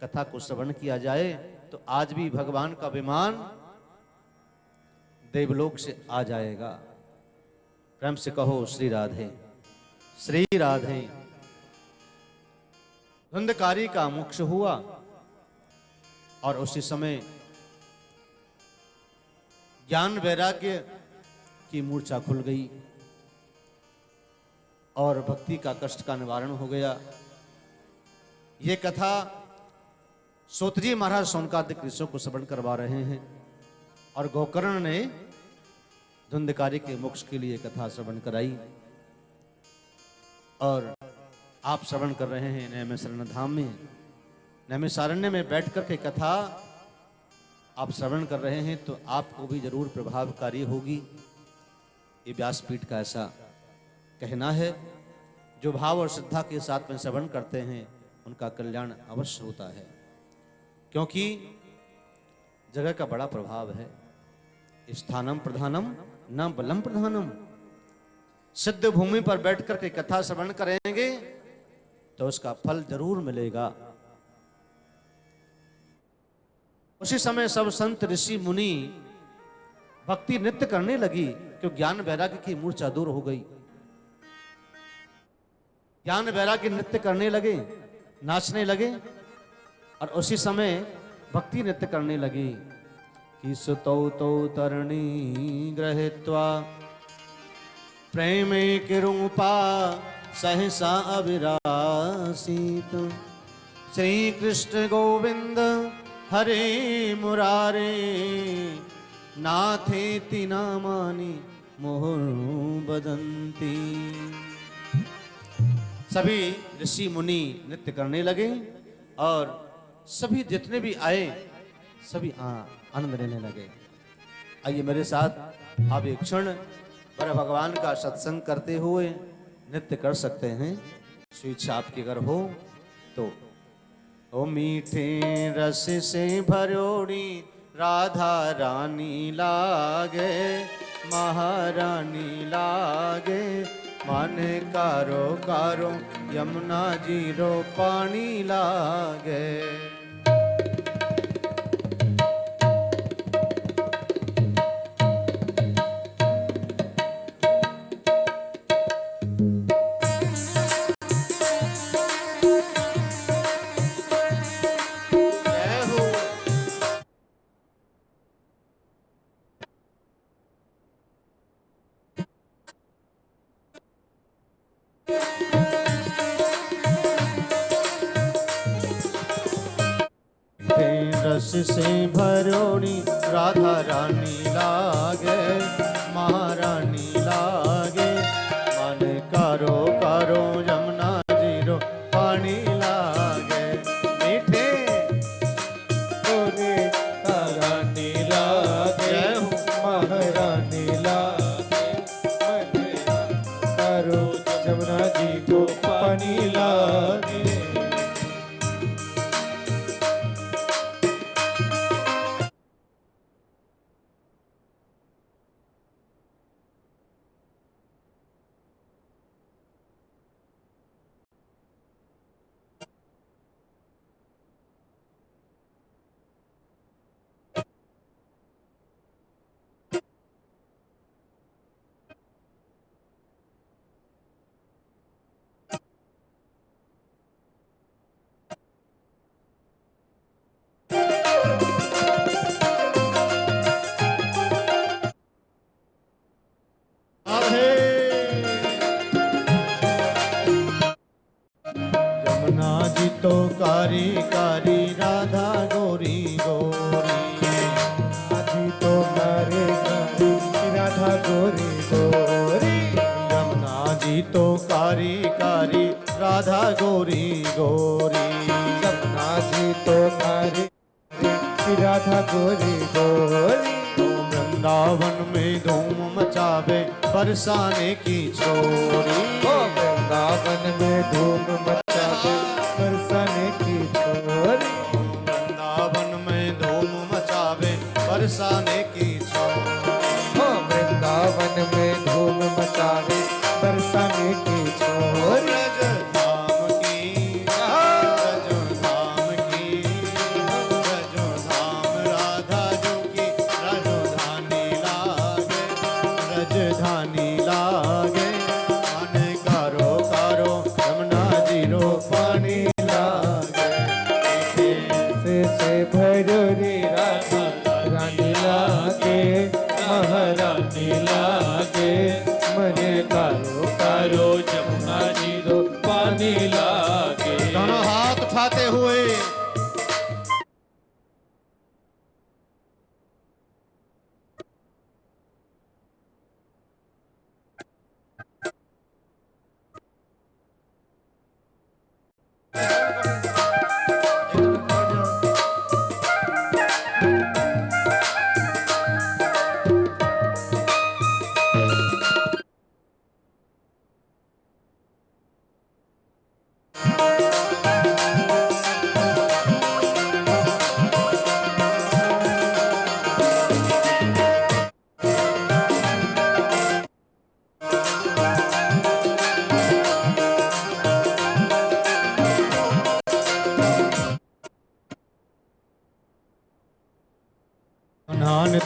कथा को श्रवण किया जाए तो आज भी भगवान का विमान देवलोक से आ जाएगा। प्रेम से कहो श्री राधे, श्री राधे। धुंधकारी का मोक्ष हुआ और उसी समय ज्ञान वैराग्य की मूर्छा खुल गई और भक्ति का कष्ट का निवारण हो गया। ये कथा सोतजी महाराज सोनकादिक ऋषियों को श्रवण करवा रहे हैं और गोकर्ण ने धुंधकारी के मोक्ष के लिए कथा श्रवण कराई। और आप श्रवण कर रहे हैं नैमिषारण्य धाम में नैमिषारण्य में बैठ कर के कथा आप श्रवण कर रहे हैं तो आपको भी जरूर प्रभावकारी होगी। ये व्यासपीठ का ऐसा कहना है। जो भाव और श्रद्धा के साथ में श्रवण करते हैं उनका कल्याण अवश्य होता है, क्योंकि जगह का बड़ा प्रभाव है। स्थानम प्रधानम न बलम प्रधानम। सिद्ध भूमि पर बैठ कर के कथा श्रवण करेंगे तो उसका फल जरूर मिलेगा। उसी समय सब संत ऋषि मुनि भक्ति नृत्य करने लगी, क्यों ज्ञान वैराग्य की मूर्छा दूर हो गई। ज्ञान वैराग्य नृत्य करने लगे, नाचने लगे, और उसी समय भक्ति नृत्य करने लगी कि सुतौ तौ तरणी गृहीत्वा प्रेमे किरूपा सहसा अविरासीत। श्री कृष्ण गोविंद हरे मुरारे नाथेति नामानि मुहुर् बदन्ति। सभी ऋषि मुनि नृत्य करने लगे और सभी जितने भी आए सभी आनंद लेने लगे। आइए मेरे साथ आप एक क्षण पर भगवान का सत्संग करते हुए नृत्य कर सकते हैं, स्वेच्छा आपकी अगर हो तो। ओ मीठे रस से भरोड़ी राधा रानी लागे, महारानी लागे, मन कारो कारो यमुना जीरो पानी लागे। रस से भरोड़ी राधा रानी लागे, महारानी लागे, मन कारो कारो यमुना जीरो पानी लागे। मीठे तोरे रानी लागे, महारानी लागे, मन कारो यमुना जी को पानी लागे। यमुना जी तो कारी कारी राधा गोरी गोरी, जी तो कारी कारी राधा गोरी गोरी। यमुना जी तो कारी कारी राधा गोरी गोरी, यमुना जी तो कारी राधा गोरी गोरी। वृंदावन में धूम मचावे बरसाने की छोरी, वृंदावन में धूम मचावे बरसाने की छोरी। वृंदावन में धूम मचावे बरसाने की छोरी, वृंदावन में धूम मचावे बरसाने की छोरी। भरोरी राधा रानी लागे, महारानी लागे, मरे कारो कारो यमुना जी दो पानी लागे। दोनों हाथ उठाते हुए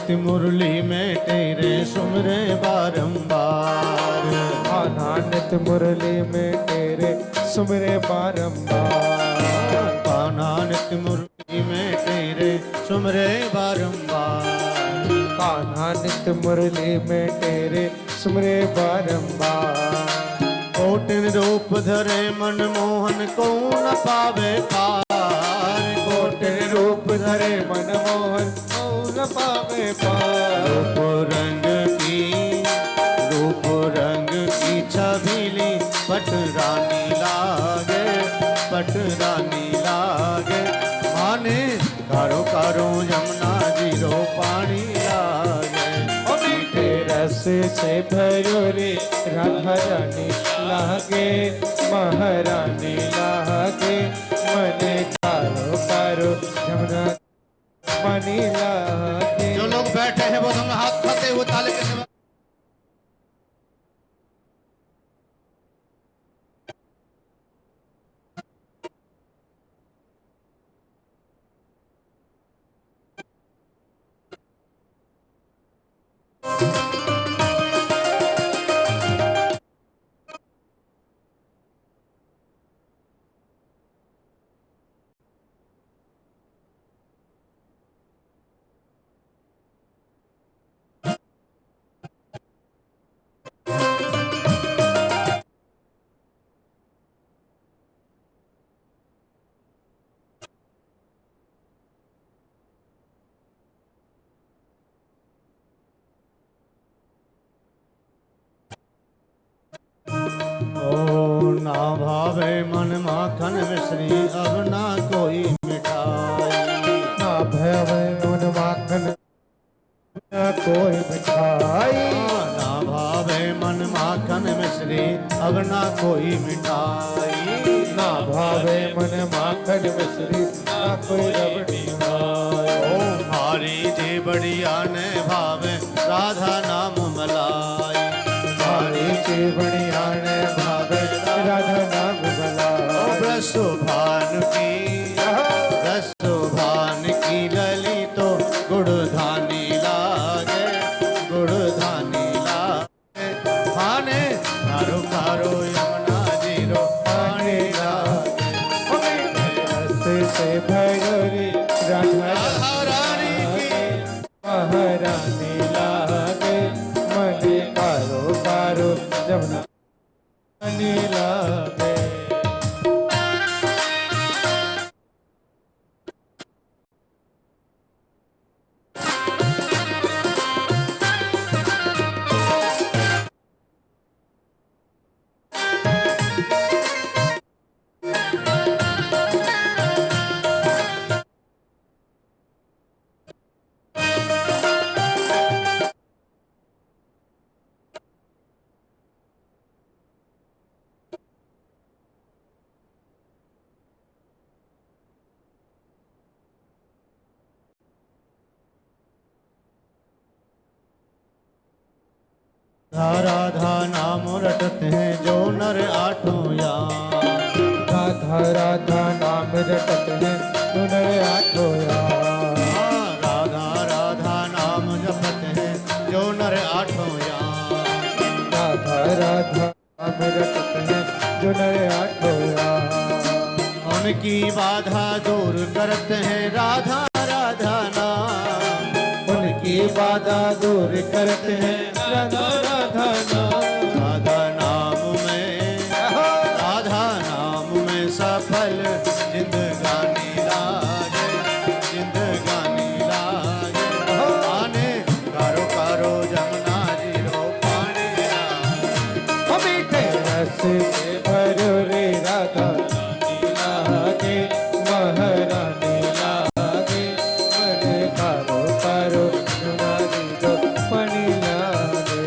नित्य मुरली में तेरे सुमरे बारंबार। कान्हा नित्य मुरली में तेरे सुमरे बारंबार। कान्हा नित्य मुरली में तेरे सुमरे बारंबार। कान्हा नित्य मुरली में तेरे सुमरे बारंबार। कोटिन रूप धरे मनमोहन को न पावे पार। कोटिन रूप धरे मनमोहन को न पावे पार। रूप रंग की छबीली पटरानी लागे, पटरानी लागे। माने कारो कारो यमुना जीरो पानी लागे। मीठे रस से भरो रे राधा रानी लागे, महारानी लागे। मने कारो कारो यमुना पानी लागे। जो लोग बैठे हैं वो दोनों हाथ खाते हुए ताले के समय ना भावे मन माखन मिश्री अब ना कोई मिठाई। ना भावे मन माखन ना कोई मिठाई। ना भावे मन माखन मिश्री अब ना कोई मिठाई। ना भावे मन माखन मिश्री ना कोई रबड़ी मिठाई। ओ भारी जी बढ़िया ने भावे राधा नाम मलाई। भारी जी बढ़िया ने भावे राधा नाम मलाई। ब्रसुभान की लली तो गुड़धानी लागे, गुड़धानी लागे। खाने कारो कारो यमुना जीरो पानी लागे। रस से भरी राधा रानी की महारानी लागे। मने कारो कारो यमुना पानी लागे। राधा नाम रटते हैं जो नर आठों यार। राधा राधा नाम रटते हैं जो नर आठों यार। राधा राधा नाम जपते हैं जो नर आठों यार। राधा राधा नाम रटते हैं जो नर आठों यार। उनकी बाधा दूर करते हैं राधा राधा नाम। उनकी बाधा दूर करते हैं राधा राधा नाम। राधा नाम में सफल जिंदगानी लागे, जिंदगानी लागे। आने कारो कारो जमुना जीरो पानी लागे। मीठे रस से भरो रे राधा लागे, महारानी लागे। मने कारो कारो यमुना जीरो पानी लागे।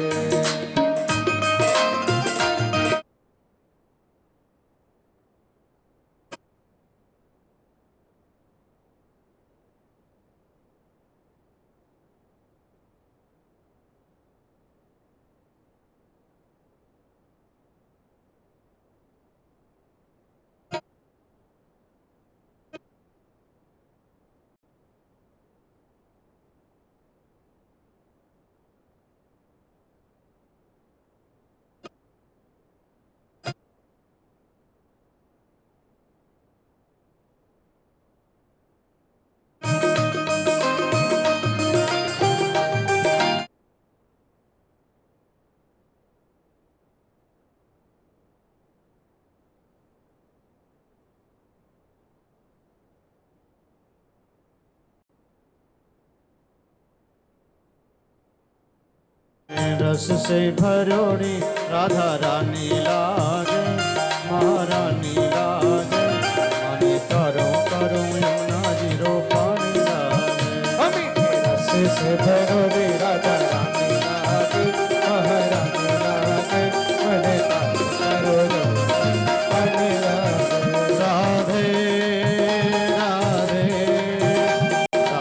रस से भरोड़ी राधा रानी लागे, महारानी लागे, माने करो करो यमुना जी रो पानी लागे। मीठे रस से भरोड़ी राधा रानी लागे, महारानी लागे, मने करो करो पानी लागे। राधे राधे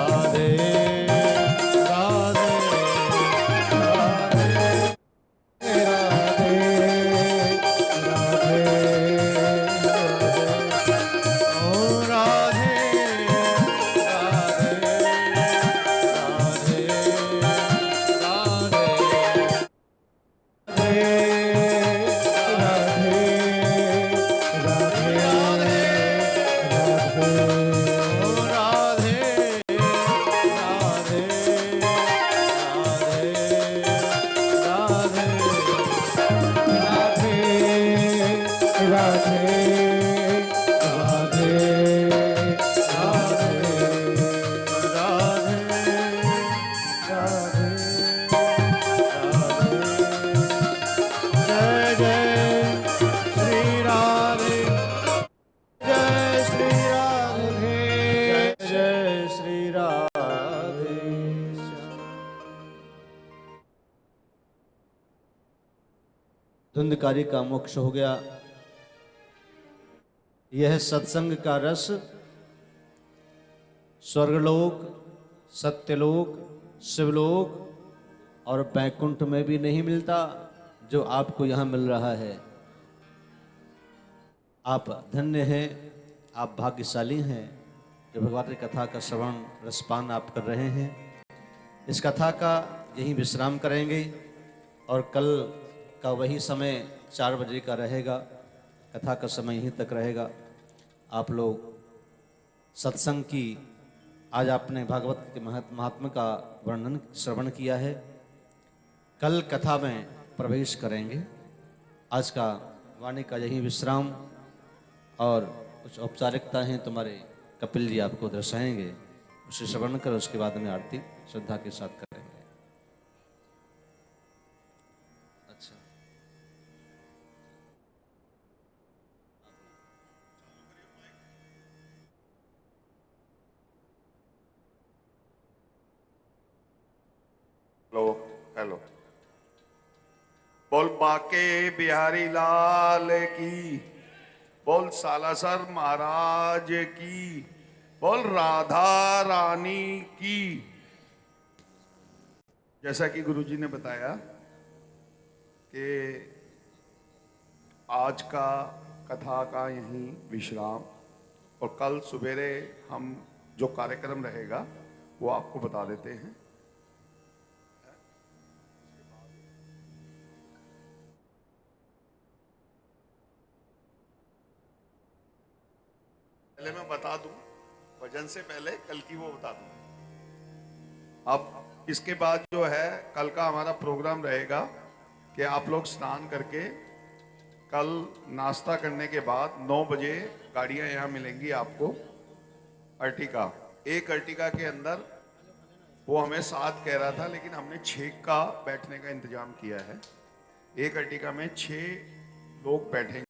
राधे राधे राधे ओ राधे राधे राधे धुंधकारी का मोक्ष हो गया। यह सत्संग का रस स्वर्गलोक, सत्यलोक, शिवलोक और बैकुंठ में भी नहीं मिलता, जो आपको यहां मिल रहा है। आप धन्य हैं, आप भाग्यशाली हैं जो भगवान की कथा का श्रवण रसपान आप कर रहे हैं। इस कथा का यहीं विश्राम करेंगे और कल का वही समय 4 बजे का रहेगा। कथा का समय यहीं तक रहेगा। आप लोग सत्संग की आज आपने भागवत के महात्मा का वर्णन श्रवण किया है। कल कथा में प्रवेश करेंगे। आज का वाणी का यही विश्राम और कुछ औपचारिकता हैं तुम्हारे कपिल जी आपको दर्शाएंगे, उसे श्रवण कर उसके बाद में आरती श्रद्धा के साथ करेंगे। अच्छा, हेलो हेलो। बोल बाके बिहारी लाल की, बोल सालासर महाराज की, बोल राधा रानी की। जैसा कि गुरुजी ने बताया कि आज का कथा का यहीं विश्राम और कल सवेरे हम जो कार्यक्रम रहेगा वो आपको बता देते हैं। पहले मैं बता दूं, भजन से पहले कल की वो बता दूं। अब इसके बाद जो है कल का हमारा प्रोग्राम रहेगा कि आप लोग स्नान करके कल नाश्ता करने के बाद 9 बजे गाड़ियां यहाँ मिलेंगी आपको। अर्टिगा, एक अर्टिगा के अंदर वो हमें 7 कह रहा था, लेकिन हमने 6 का बैठने का इंतजाम किया है। एक अर्टिगा में 6 लोग बैठेंगे।